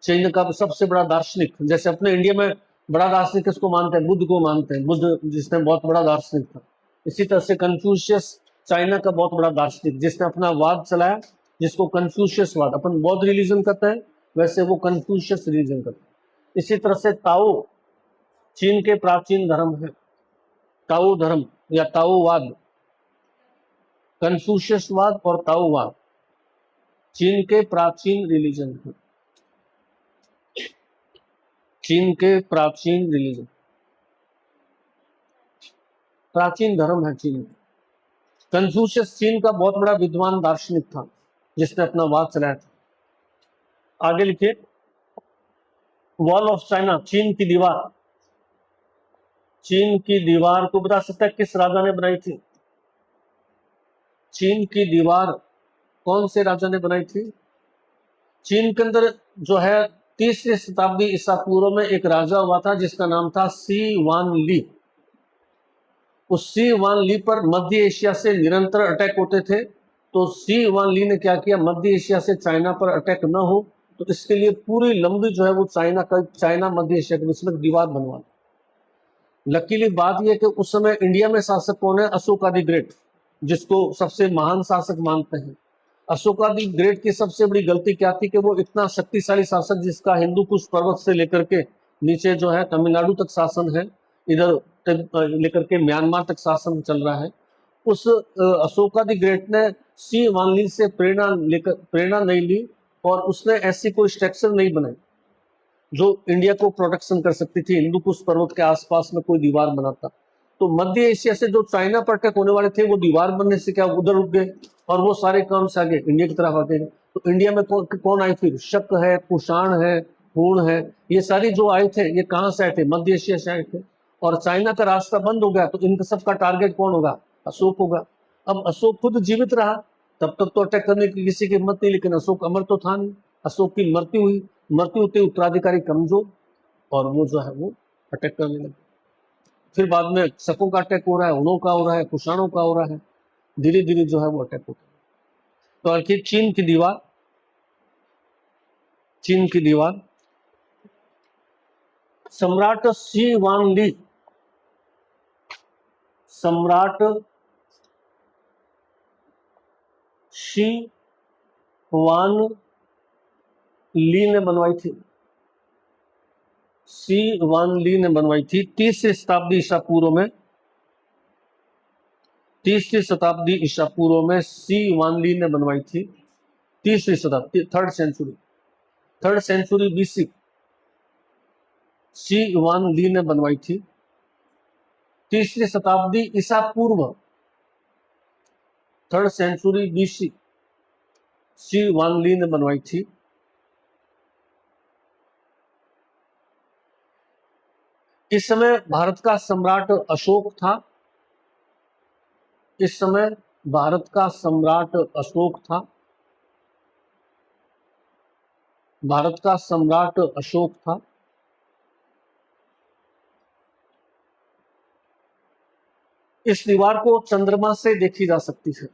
चीन का सबसे बड़ा दार्शनिक। जैसे अपने इंडिया में बड़ा दार्शनिक किसको मानते हैं, बुद्ध को मानते हैं, बुद्ध जिसने बहुत बड़ा दार्शनिक था। इसी तरह से कन्फ्यूशियस चाइना का बहुत बड़ा दार्शनिक, जिसने अपना वाद चलाया, जिसको कन्फ्यूशियसवाद, अपन बौद्ध रिलीजन कहते हैं, वैसे वो कन्फ्यूशियस रिलीजन कहते हैं। इसी तरह से ताओ चीन के प्राचीन धर्म है, ताओ धर्म या ताओवाद, कन्फ्यूशियसवाद और ताओवाद चीन के प्राचीन रिलीजन है, प्राचीन धर्म है चीन। कन्फ्यूशियस चीन का बहुत बड़ा विद्वान दार्शनिक था, जिसने अपना वाद चलाया था। आगे लिखिए, वॉल ऑफ चाइना, चीन की दीवार को बता सकता है किस राजा ने बनाई थी? चीन की दीवार कौन से राजा ने बनाई थी? चीन के अंदर जो है 3री शताब्दी ईसा पूर्व में एक राजा हुआ था जिसका नाम था सी वान ली। उस सी वान ली पर मध्य एशिया से निरंतर अटैक होते थे, तो सी वान ली ने क्या किया, मध्य एशिया से चाइना पर अटैक न हो, तो इसके लिए पूरी लंबी जो है वो चाइना मध्य एशिया के बीच में दीवार बनवा। लकीली बात यह कि उस समय इंडिया में शासक कौन है? अशोक आदि ग्रेट, जिसको सबसे महान शासक मानते हैं। अशोक आदि ग्रेट की सबसे बड़ी गलती क्या थी कि वो इतना शक्तिशाली शासक, जिसका हिंदू कुश पर्वत से लेकर के नीचे जो है तमिलनाडु तक शासन है, इधर लेकर के म्यांमार तक शासन चल रहा है, उस अशोक आदि ग्रेट ने सी वान ली से प्रेरणा नहीं ली और उसने ऐसी कोई स्ट्रक्चर नहीं बनाई जो इंडिया को प्रोटेक्शन कर सकती थी, हिंदू कुश पर्वत के आसपास में कोई दीवार बनाता। तो मध्य एशिया से जो चाइना पर अटैक होने वाले थे, वो दीवार बनने से क्या उधर रुक गए और वो सारे काम से आगे इंडिया की तरफ आते हैं। तो इंडिया में कौन आए फिर? शक है, कुषाण है, हूण है, ये सारी जो आए थे, ये कहाँ से आए थे? मध्य एशिया से आए थे। और चाइना का रास्ता बंद हो गया तो इनका सबका टारगेट कौन होगा? अशोक होगा। अब अशोक खुद जीवित रहा, तब तक तो अटैक करने की किसी की हिम्मत नहीं, लेकिन अशोक अमर तो था नहीं। अशोक की मृत्यु हुई, मृत्यु होते उत्तराधिकारी कमजोर, और वो जो है वो अटैक करने लगे। फिर बाद में शकों का अटैक हो रहा है, हुणों का हो रहा है, कुषाणों का हो रहा है, धीरे धीरे जो है वो अटैक होता है। तो आखिर चीन की दीवार सम्राट सी वान ली सम्राट शी वान ली ने बनवाई थी? सी वान ली ने बनवाई थी। तीसरी शताब्दी ईसा पूर्व में, तीसरी शताब्दी ईसा पूर्व में सी वान ली ने बनवाई थी। तीसरी शताब्दी, थर्ड सेंचुरी बीसी सी वान ली ने बनवाई थी। तीसरी शताब्दी ईसा पूर्व, थर्ड सेंचुरी बीसी सी वान ली ने बनवाई थी। इस समय भारत का सम्राट अशोक था। इस समय भारत का सम्राट अशोक था। भारत का सम्राट अशोक था। इस दीवार को चंद्रमा से देखी जा सकती है।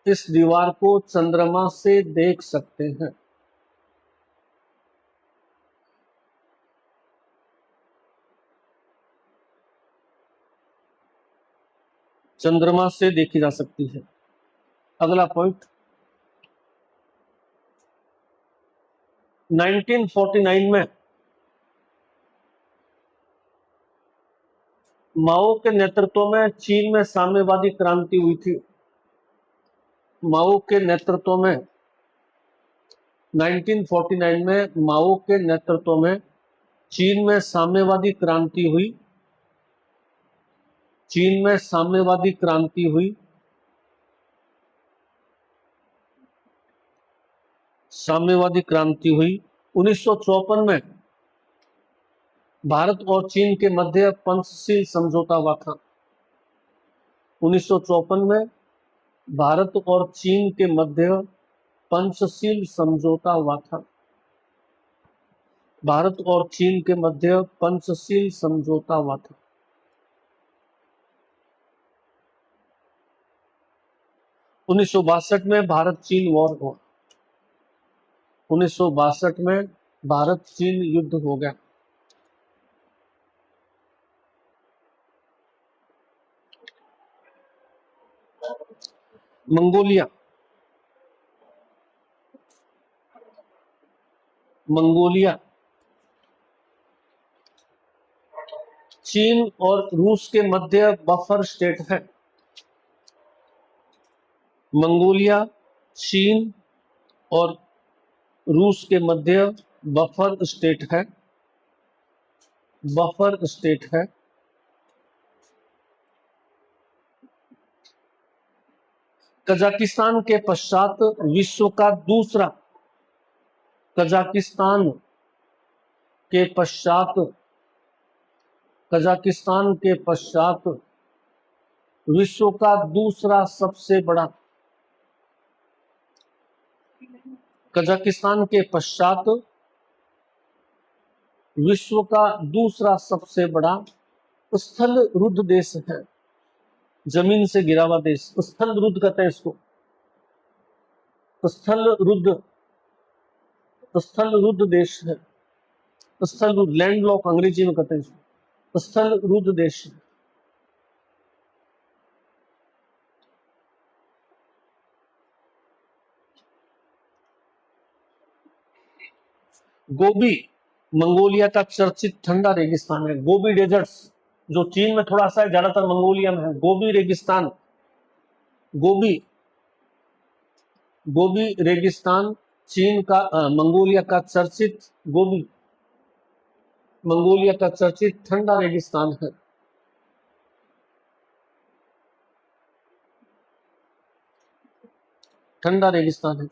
इस दीवार को चंद्रमा से देख सकते हैं। चंद्रमा से देखी जा सकती है। अगला पॉइंट, 1949 में माओ के नेतृत्व में चीन में साम्यवादी क्रांति हुई थी। माओ के नेतृत्व में 1949 में माओ के नेतृत्व में चीन में साम्यवादी क्रांति हुई। चीन में साम्यवादी क्रांति हुई। साम्यवादी क्रांति हुई। 1954 में भारत और चीन के मध्य पंचशील समझौता हुआ था। 1954 में भारत और चीन के मध्य पंचशील समझौता हुआ था। भारत और चीन के मध्य पंचशील समझौता हुआ था। 1962 में भारत चीन वॉर हुआ। 1962 में भारत चीन युद्ध हो गया। मंगोलिया, मंगोलिया चीन और रूस के मध्य बफर स्टेट है। मंगोलिया चीन और रूस के मध्य बफर स्टेट है। बफर स्टेट है। कजाकिस्तान के पश्चात विश्व का दूसरा, कजाकिस्तान के पश्चात, कजाकिस्तान के पश्चात विश्व का दूसरा सबसे बड़ा, कजाकिस्तान के पश्चात विश्व का दूसरा सबसे बड़ा स्थल रुद्ध देश है। जमीन से गिरा हुआ देश, स्थल रुद्ध कहते हैं इसको। स्थल रुद्ध, स्थल रुद्ध देश है। स्थल रुद्ध, लैंड लॉक अंग्रेजी में कहते हैं इसको। स्थल रुद्ध देश है। गोबी मंगोलिया का चर्चित ठंडा रेगिस्तान है। गोबी डेजर्ट्स जो चीन में थोड़ा सा है, ज्यादातर मंगोलिया में है। गोबी रेगिस्तान, गोबी, गोबी रेगिस्तान चीन का, मंगोलिया का चर्चित, गोबी मंगोलिया का चर्चित ठंडा रेगिस्तान है। ठंडा रेगिस्तान है।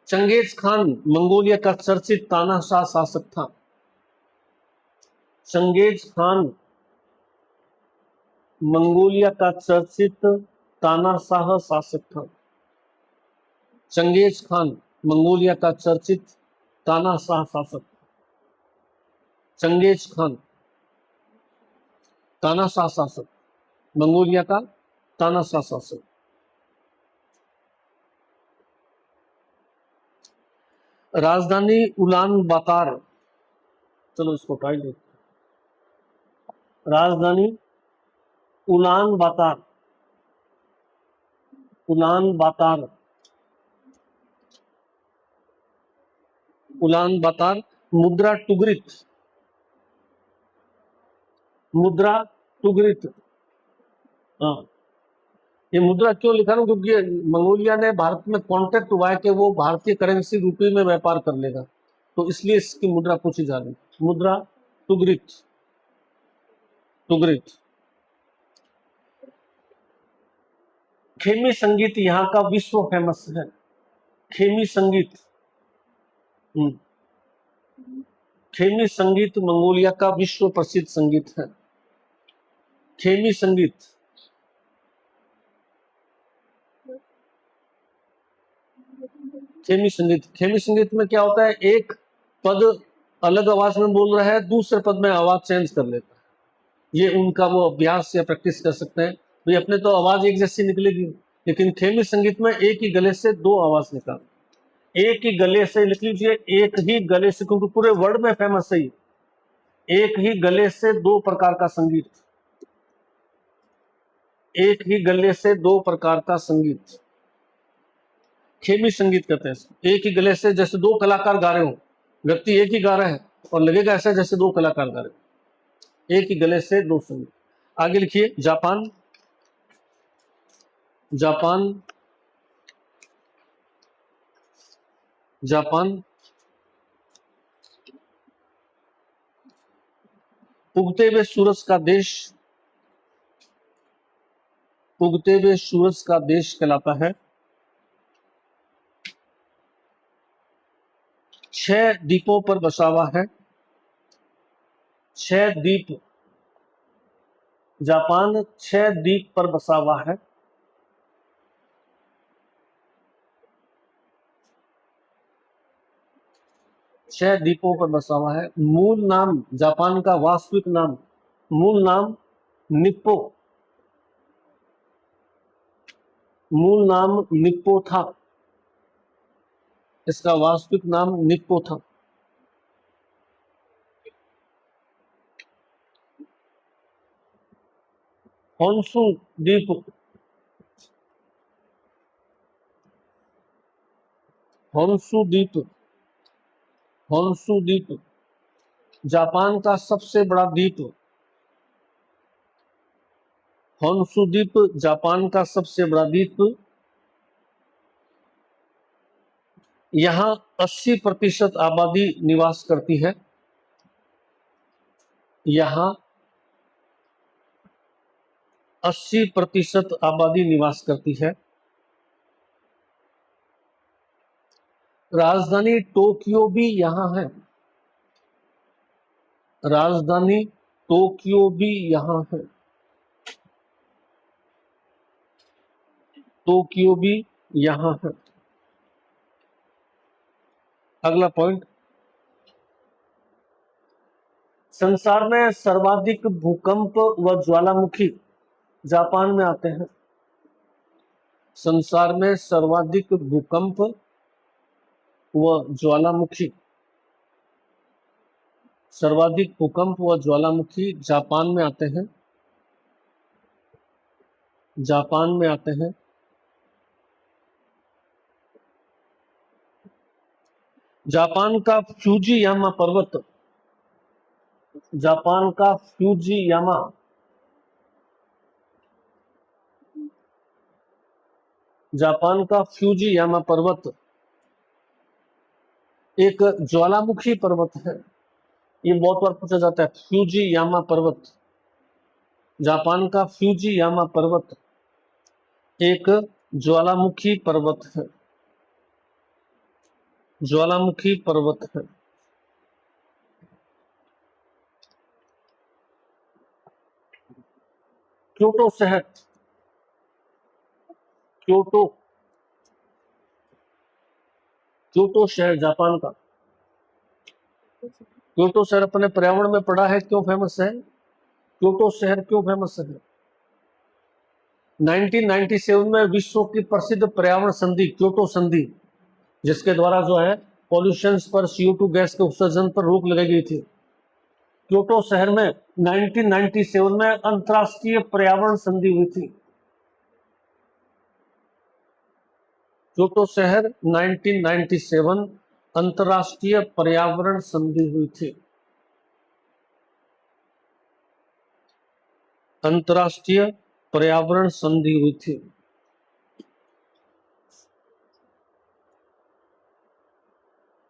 चंगेज खान मंगोलिया का चर्चित तानाशाह शासक था। चंगेज खान मंगोलिया का चर्चित तानाशाह शासक था। चंगेज खान मंगोलिया का चर्चित तानाशाह शासक। चंगेज खान तानाशाह शासक, मंगोलिया का तानाशाह शासक। राजधानी उलान बातर, चलो इसको टाइप देते हैं। राजधानी उलान बातार, उलान बातार, उलान बातार। मुद्रा टुगरित, मुद्रा टुगरित। हाँ, ये मुद्रा क्यों लिखा हूं, क्योंकि मंगोलिया ने भारत में कॉन्ट्रैक्ट हुआ है कि वो भारतीय करेंसी रुपये में व्यापार कर लेगा, तो इसलिए इसकी मुद्रा पूछी जा रही। मुद्रा टुगरित, टुगरित। खेमी संगीत यहाँ का विश्व फेमस है, खेमी संगीत। खेमी संगीत मंगोलिया का विश्व प्रसिद्ध संगीत है, खेमी संगीत। खेमी संगीत, खेमी संगीत में क्या होता है, एक पद अलग आवाज में बोल रहा है, दूसरे पद में आवाज चेंज कर लेता है। ये उनका वो अभ्यास या प्रैक्टिस कर सकते हैं। भाई अपने तो आवाज एक जैसी निकलेगी, लेकिन खेमी संगीत में एक ही गले से दो आवाज निकाल, एक ही गले से, लिख लीजिए, एक ही गले से, क्योंकि पूरे वर्ल्ड में फेमस है। एक ही गले से दो प्रकार का संगीत, एक ही गले से दो प्रकार का संगीत, खेमी संगीत कहते हैं। एक ही गले से, जैसे दो कलाकार गा रहे हो, व्यक्ति एक ही गा रहा है और लगेगा ऐसा जैसे दो कलाकार गा रहे हो, एक ही गले से दो संगीत। आगे लिखिए, जापान, जापान, जापान। उगते हुए सूरज का देश, उगते हुए सूरज का देश कहलाता है। 6 द्वीपों पर बसा हुआ है, 6 द्वीप, जापान 6 द्वीप पर बसा हुआ है। छह द्वीपों पर बसा हुआ है। मूल नाम, जापान का वास्तविक नाम, मूल नाम निप्पो, मूल नाम निप्पो था, इसका वास्तविक नाम निप्पो था। होन्शु द्वीप, होन्शु द्वीप, होन्शु द्वीप जापान का सबसे बड़ा द्वीप, होन्शु द्वीप जापान का सबसे बड़ा द्वीप। यहाँ 80% आबादी निवास करती है, यहाँ 80% आबादी निवास करती है। राजधानी टोक्यो भी यहाँ है, राजधानी टोक्यो भी यहाँ है, टोक्यो भी यहाँ है। अगला पॉइंट, संसार में सर्वाधिक भूकंप व ज्वालामुखी जापान में आते हैं। संसार में सर्वाधिक भूकंप व ज्वालामुखी, सर्वाधिक भूकंप व ज्वालामुखी जापान में आते हैं, जापान में आते हैं। जापान का फ्यूजीयामा पर्वत, जापान का फ्यूजीयामा, जापान का फ्यूजीयामा पर्वत एक ज्वालामुखी पर्वत है। ये बहुत बार पूछा जाता है, फ्यूजीयामा पर्वत, जापान का फ्यूजीयामा पर्वत एक ज्वालामुखी पर्वत है, ज्वालामुखी पर्वत है। क्योटो शहर, क्योटो, क्योटो शहर जापान का, क्योटो शहर अपने पर्यावरण में पड़ा है, क्यों फेमस है, क्योटो शहर क्यों फेमस है। 1997 में विश्व की प्रसिद्ध पर्यावरण संधि क्योटो संधि, जिसके द्वारा जो है पॉल्यूशन पर, CO2 गैस के उत्सर्जन पर रोक लगाई गई थी, क्योटो शहर में 1997 में अंतर्राष्ट्रीय पर्यावरण संधि हुई थी। क्योटो शहर 1997 अंतर्राष्ट्रीय पर्यावरण संधि हुई थी। अंतर्राष्ट्रीय पर्यावरण संधि हुई थी।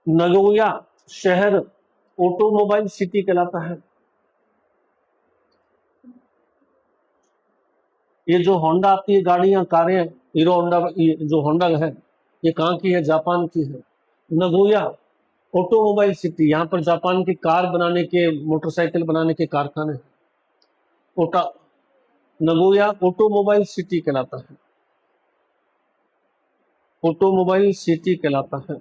नगोया शहर ऑटोमोबाइल सिटी कहलाता है। ये जो होंडा आती है गाड़ियां, कारें, हीरो होंडा, जो होंडा है, ये कहाँ की है? जापान की है। नगोया ऑटोमोबाइल सिटी, यहाँ पर जापान की कार बनाने के, मोटरसाइकिल बनाने के कारखाने हैं। ओटा नगोया ऑटोमोबाइल सिटी कहलाता है। ऑटोमोबाइल सिटी कहलाता है।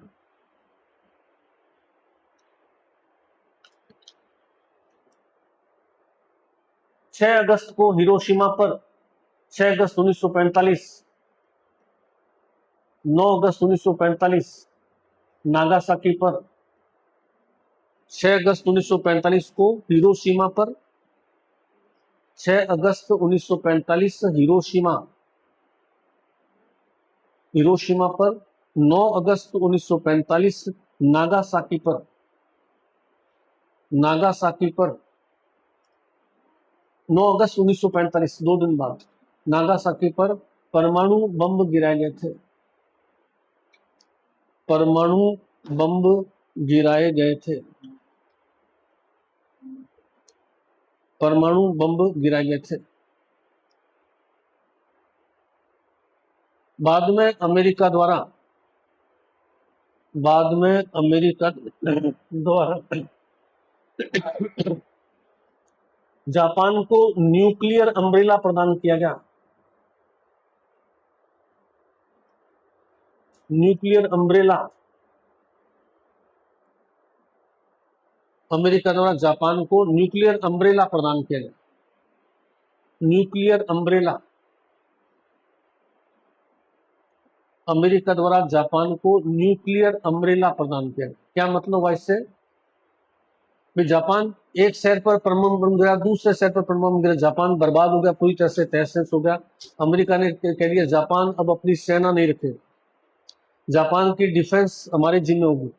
छह अगस्त को हिरोशिमा पर, 6 अगस्त 1945, 9 अगस्त 1945 नागासाकी पर, 6 अगस्त 1945 को हिरोशिमा पर, 6 अगस्त 1945 हिरोशिमा हिरोशिमा पर, 9 अगस्त 1945 नागासाकी पर, नागासाकी पर 9 अगस्त 1945, 2 दिन बाद नागासाकी पर परमाणु बम गिराए गए थे। परमाणु बम गिराए गए थे। परमाणु बम गिराए गए थे। बाद में अमेरिका द्वारा जापान को न्यूक्लियर अम्ब्रेला प्रदान किया गया। न्यूक्लियर अम्ब्रेला, अमेरिका द्वारा जापान को न्यूक्लियर अम्ब्रेला प्रदान किया गया। न्यूक्लियर अम्ब्रेला, अमेरिका द्वारा जापान को न्यूक्लियर अम्ब्रेला प्रदान किया गया। क्या मतलब हुआ इससे? जापान एक शहर पर परमाणु बम गिरा, दूसरे शहर पर परमाणु बम गिरा, जापान बर्बाद हो गया, पूरी तरह से तहस हो गया। अमेरिका ने कह दिया जापान अब अपनी सेना नहीं रखे, जापान की डिफेंस हमारे जिम्मे होगी।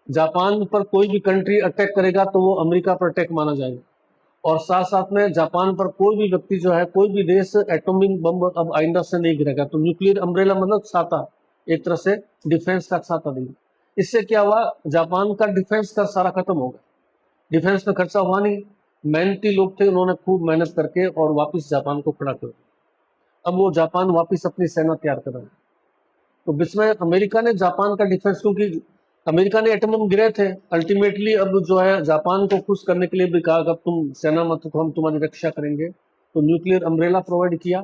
जापान पर कोई भी कंट्री अटैक करेगा तो वो अमेरिका पर अटैक माना जाएगा। और साथ साथ में जापान पर कोई भी व्यक्ति जो है, कोई भी देश एटॉमिक बम अब आइंदा से नहीं गिरेगा। तो न्यूक्लियर अम्ब्रेला मतलब छाता, एक तरह से डिफेंस का छाता देगा। इससे क्या हुआ? जापान का डिफेंस का सारा खत्म हो गया। डिफेंस में खर्चा हुआ नहीं, मेहनती लोग थे, उन्होंने खूब मेहनत करके और वापस जापान को खड़ा कर दिया। अब वो जापान वापस अपनी सेना तैयार कर रहा है। तो बीच में अमेरिका ने जापान का डिफेंस, क्योंकि अमेरिका ने एटम बम गिरे थे, अल्टीमेटली अब जो है जापान को खुश करने के लिए भी कहा अब तुम सेना मत, तो हम तुम्हारी रक्षा करेंगे। तो न्यूक्लियर अम्ब्रेला प्रोवाइड किया,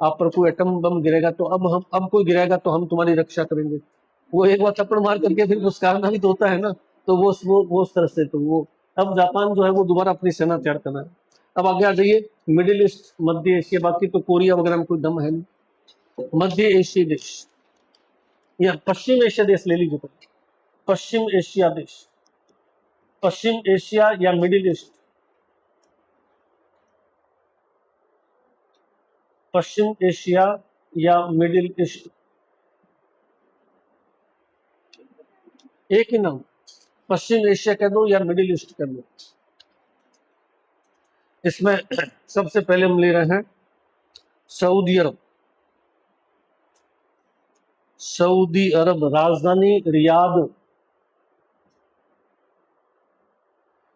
आप पर कोई एटम बम गिरेगा तो अब कोई गिरेगा तो हम तुम्हारी रक्षा करेंगे। वो एक बार थप्पड़ मार करके फिर मुस्कुराना भी तो होता है ना, तो वो उस तरह से, तो वो अब जापान जो है वो दोबारा अपनी सेना तैयार करना है। अब आगे आ जाइए, मिडिल ईस्ट, मध्य एशिया, बाकी तो कोरिया वगैरह में कोई दम है नहीं। मध्य एशिया देश या पश्चिम एशिया देश ले लीजिए, पश्चिम एशिया देश, पश्चिम एशिया या मिडिल ईस्ट, पश्चिम एशिया या मिडिल ईस्ट, एक ही नाम, पश्चिम एशिया कह दो या मिडिल ईस्ट कह दो। इसमें सबसे पहले हम ले रहे हैं सऊदी अरब। सऊदी अरब, राजधानी रियाद।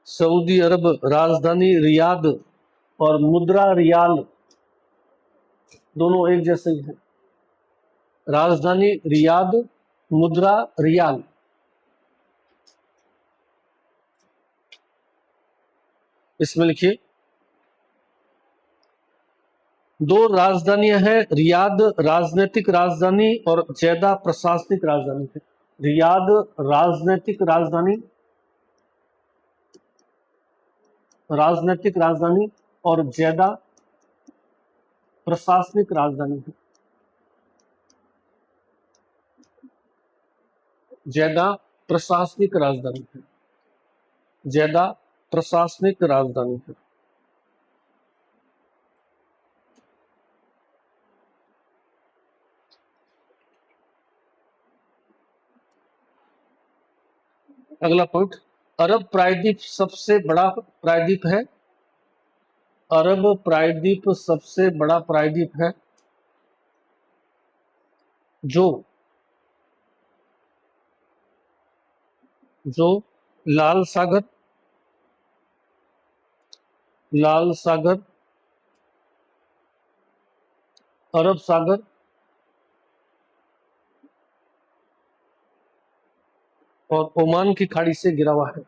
सऊदी अरब, राजधानी रियाद और मुद्रा रियाल, दोनों एक जैसे ही है। राजधानी रियाद, मुद्रा रियाल। इसमें लिखिए, दो राजधानियां हैं, रियाद राजनीतिक राजधानी और जैदा प्रशासनिक राजधानी है। रियाद राजनीतिक राजधानी, राजनीतिक राजधानी और जैदा प्रशासनिक राजधानी है। जैदा प्रशासनिक राजधानी है। जैदा प्रशासनिक राजधानी है। अगला पॉइंट, अरब प्रायद्वीप सबसे बड़ा प्रायद्वीप है। अरब प्रायद्वीप सबसे बड़ा प्रायद्वीप है जो लाल सागर, अरब सागर और ओमान की खाड़ी से घिरा हुआ है।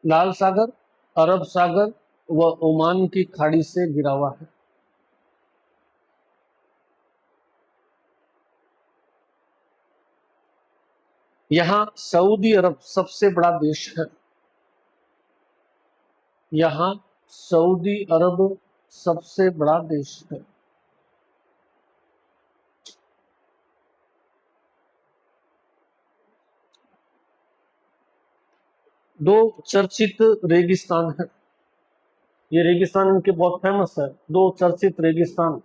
लाल सागर, अरब सागर व ओमान की खाड़ी से घिरा हुआ है। यहाँ सऊदी अरब सबसे बड़ा देश है। यहाँ सऊदी अरब सबसे बड़ा देश है। दो चर्चित रेगिस्तान है। ये रेगिस्तान इनके बहुत फेमस है। दो चर्चित रेगिस्तान,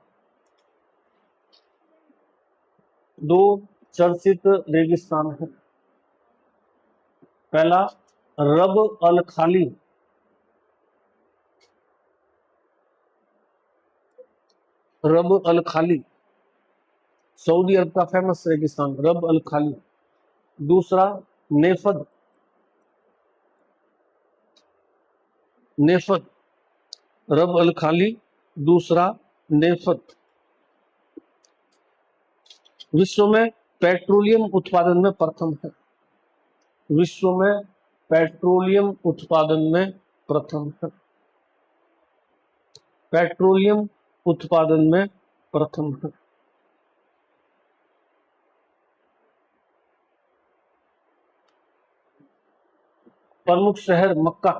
दो चर्चित रेगिस्तान है। पहला रब अल खाली, रब अल खाली सऊदी अरब का फेमस रेगिस्तान, रब अल खाली। दूसरा नेफद, नेफद, रब अल खाली, दूसरा नेफद। विश्व में पेट्रोलियम उत्पादन में प्रथम है। विश्व में पेट्रोलियम उत्पादन में प्रथम है। पेट्रोलियम उत्पादन में प्रथम है। प्रमुख शहर मक्का,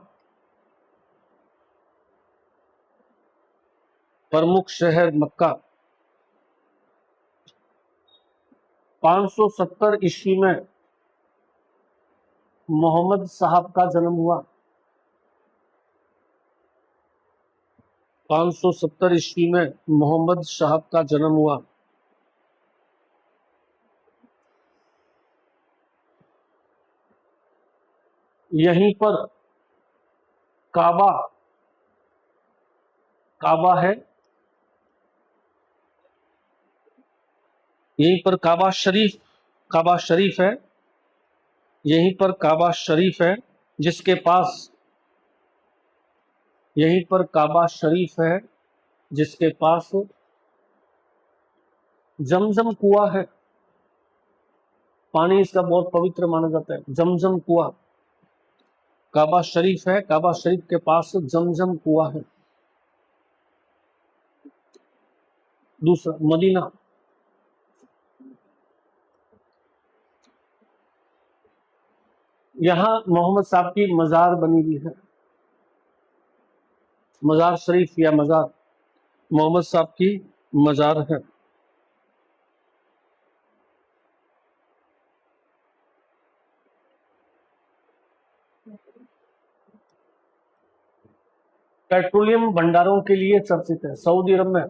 प्रमुख शहर मक्का। 570 ईस्वी में मोहम्मद साहब का जन्म हुआ। 570 ईस्वी में मोहम्मद साहब का जन्म हुआ। यहीं पर काबा, काबा है। यहीं पर काबा शरीफ, काबा शरीफ है। यहीं पर काबा शरीफ है जिसके पास, यहीं पर काबा शरीफ है जिसके पास जमजम कुआं है। पानी इसका बहुत पवित्र माना जाता है, जमजम कुआं। काबा शरीफ है, काबा शरीफ के पास जमजम कुआं है। दूसरा मदीना, यहाँ मोहम्मद साहब की मजार बनी हुई है। मजार शरीफ या मजार, मोहम्मद साहब की मजार है। पेट्रोलियम भंडारों के लिए चर्चित है। सऊदी अरब में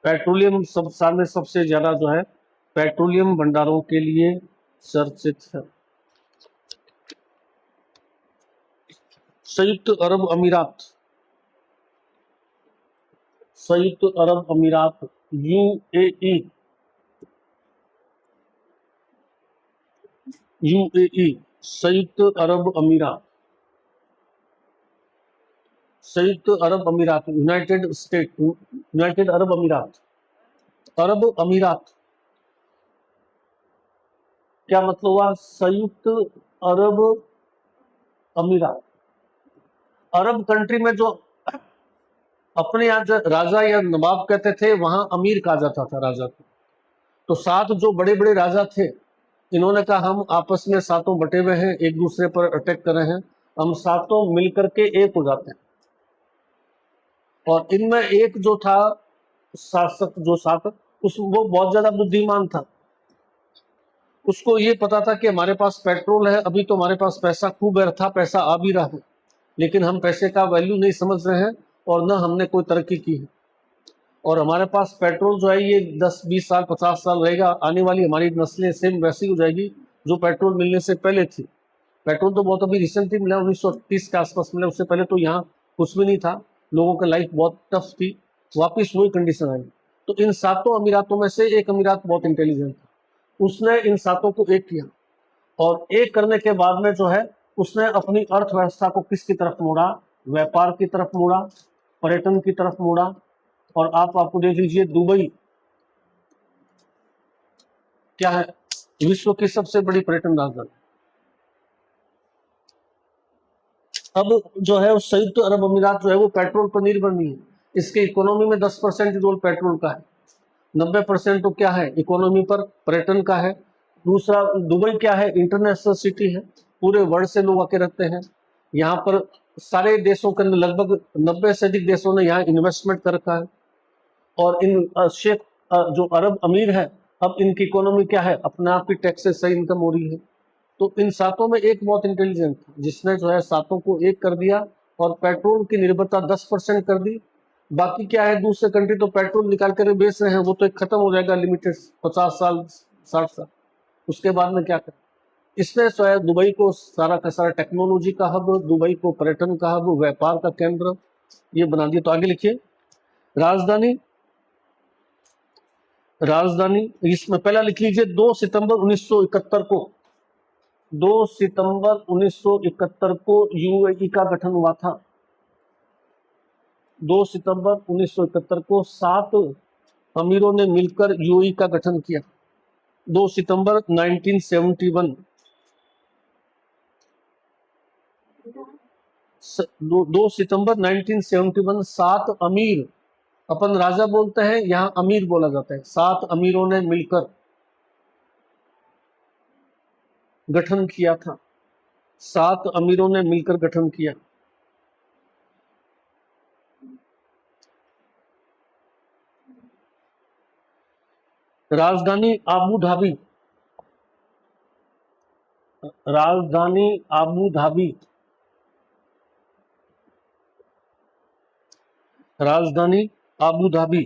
पेट्रोलियम सब साल में सबसे ज्यादा जो है पेट्रोलियम भंडारों के लिए चर्चित है। संयुक्त अरब अमीरात, संयुक्त अरब अमीरात यूएई, यूएई, संयुक्त अरब अमीरात, संयुक्त अरब अमीरात, यूनाइटेड स्टेट, यूनाइटेड अरब अमीरात। अरब अमीरात क्या मतलब हुआ? संयुक्त अरब अमीरात। अरब कंट्री में जो अपने यहाँ जो राजा या नवाब कहते थे, वहां अमीर कहा जाता था राजा को। तो 7 जो बड़े बड़े राजा थे, इन्होंने कहा हम आपस में सातों बटे हुए हैं, एक दूसरे पर अटैक कर रहे हैं, हम सातों मिलकर के एक हो जाते हैं। और इनमें एक जो था शासक, जो शासक वो बहुत ज्यादा बुद्धिमान था। उसको ये पता था कि हमारे पास पेट्रोल है, अभी तो हमारे पास पैसा खूब था, पैसा आ भी रहा है, लेकिन हम पैसे का वैल्यू नहीं समझ रहे हैं और न हमने कोई तरक्की की है। और हमारे पास पेट्रोल जो है ये 10-20 साल 50 साल रहेगा, आने वाली हमारी नस्लें सेम वैसी हो जाएगी जो पेट्रोल मिलने से पहले थी। पेट्रोल तो बहुत अभी रिसेंटली मिला, 1930 के आसपास मिला, उससे पहले तो यहाँ कुछ भी नहीं था, लोगों की लाइफ बहुत टफ थी, वापिस वही कंडीशन आई। तो इन 7 अमीरातों में से एक अमीरात बहुत इंटेलिजेंट था, उसने इन 7 को एक किया, और एक करने के बाद में जो है उसने अपनी अर्थव्यवस्था को किसकी तरफ मोड़ा? व्यापार की तरफ मोड़ा, पर्यटन की तरफ मोड़ा। और आपको देख लीजिए, दुबई क्या है? विश्व की सबसे बड़ी पर्यटन राजधानी। अब जो है उस संयुक्त अरब अमीरात जो है वो पेट्रोल पर निर्भर नहीं है, इसके इकोनॉमी में 10% रोल पेट्रोल का है, 90% तो क्या है? इकोनॉमी पर, पर्यटन का है। दूसरा, दुबई क्या है? इंटरनेशनल सिटी है, पूरे वर्ल्ड से लोग आके रहते हैं यहाँ पर। सारे देशों के अंदर लगभग 90 से अधिक देशों ने यहाँ इन्वेस्टमेंट कर रखा है। और इन शेख जो अरब अमीर है, अब इनकी इकोनॉमी क्या है? अपने आप ही टैक्स से सही इनकम हो रही है। तो इन 7 में एक बहुत इंटेलिजेंट था जिसने जो है 7 को एक कर दिया और पेट्रोल की निर्भरता 10% कर दी। बाकी क्या है? दूसरे कंट्री तो पेट्रोल निकाल कर बेच रहे हैं, वो तो एक खत्म हो जाएगा लिमिटेड 50 साल 60 साल, उसके बाद में क्या करें? इसने शायद दुबई को सारा का सारा टेक्नोलॉजी का हब, दुबई को पर्यटन का हब, व्यापार का केंद्र ये बना दिया। तो आगे लिखिए, राजधानी। राजधानी इसमें पहला लिख लीजिए, 2 सितंबर 1971 को, 2 सितंबर 1971 को यूएई का गठन हुआ था। 2 सितंबर 1971 को 7 अमीरों ने मिलकर यूएई का गठन किया। 2 सितंबर 1971, 2 सितंबर 1971, 7 अमीर, अपन राजा बोलते हैं, यहाँ अमीर बोला जाता है, 7 अमीरों ने मिलकर गठन किया था। 7 अमीरों ने मिलकर गठन किया। राजधानी आबू धाबी। राजधानी आबू धाबी। राजधानी आबू धाबी।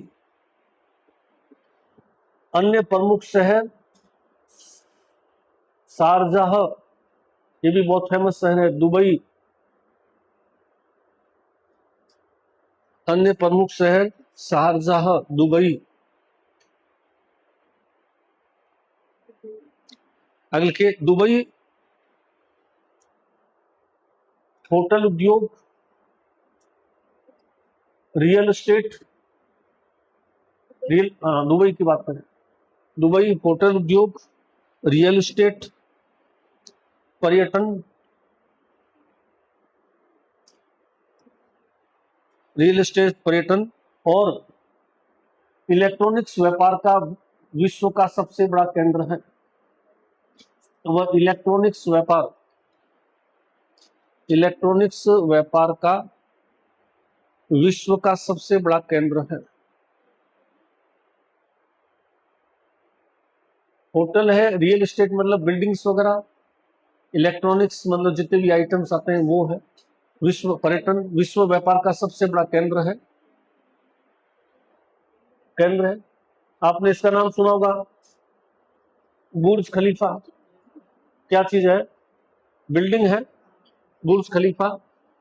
अन्य प्रमुख शहर, शारजाह, ये भी बहुत फेमस शहर है, दुबई। अन्य प्रमुख शहर, शारजाह, दुबई। अगले के दुबई होटल उद्योग, रियल एस्टेट, दुबई की बात करें, दुबई होटल उद्योग, रियल एस्टेट, पर्यटन, रियल एस्टेट, पर्यटन और इलेक्ट्रॉनिक्स व्यापार का विश्व का सबसे बड़ा केंद्र है। वह इलेक्ट्रॉनिक्स व्यापार, इलेक्ट्रॉनिक्स व्यापार का विश्व का सबसे बड़ा केंद्र है। होटल है, रियल एस्टेट मतलब बिल्डिंग्स वगैरह, इलेक्ट्रॉनिक्स मतलब जितने भी आइटम्स आते हैं वो है। विश्व पर्यटन विश्व व्यापार का सबसे बड़ा केंद्र है, केंद्र है। आपने इसका नाम सुना होगा, बुर्ज खलीफा। क्या चीज है? बिल्डिंग है, बुर्ज खलीफा।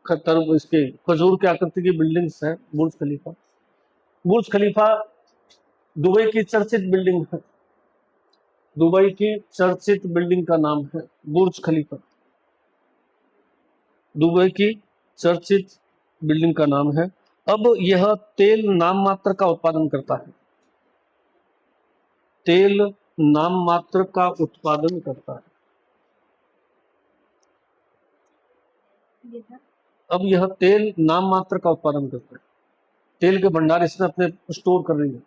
इसके खजूर के आकृति की बिल्डिंग्स है, बुर्ज खलीफा। बुर्ज खलीफा दुबई की चर्चित बिल्डिंग है, दुबई की चर्चित बिल्डिंग का नाम है बुर्ज खलीफा। दुबई की चर्चित बिल्डिंग का नाम है। अब यह तेल नाम मात्र का उत्पादन करता है, तेल नाम मात्र का उत्पादन करता है। अब यह तेल नाम मात्र का उत्पादन करता है, तेल के भंडार इसने अपने स्टोर कर रही है।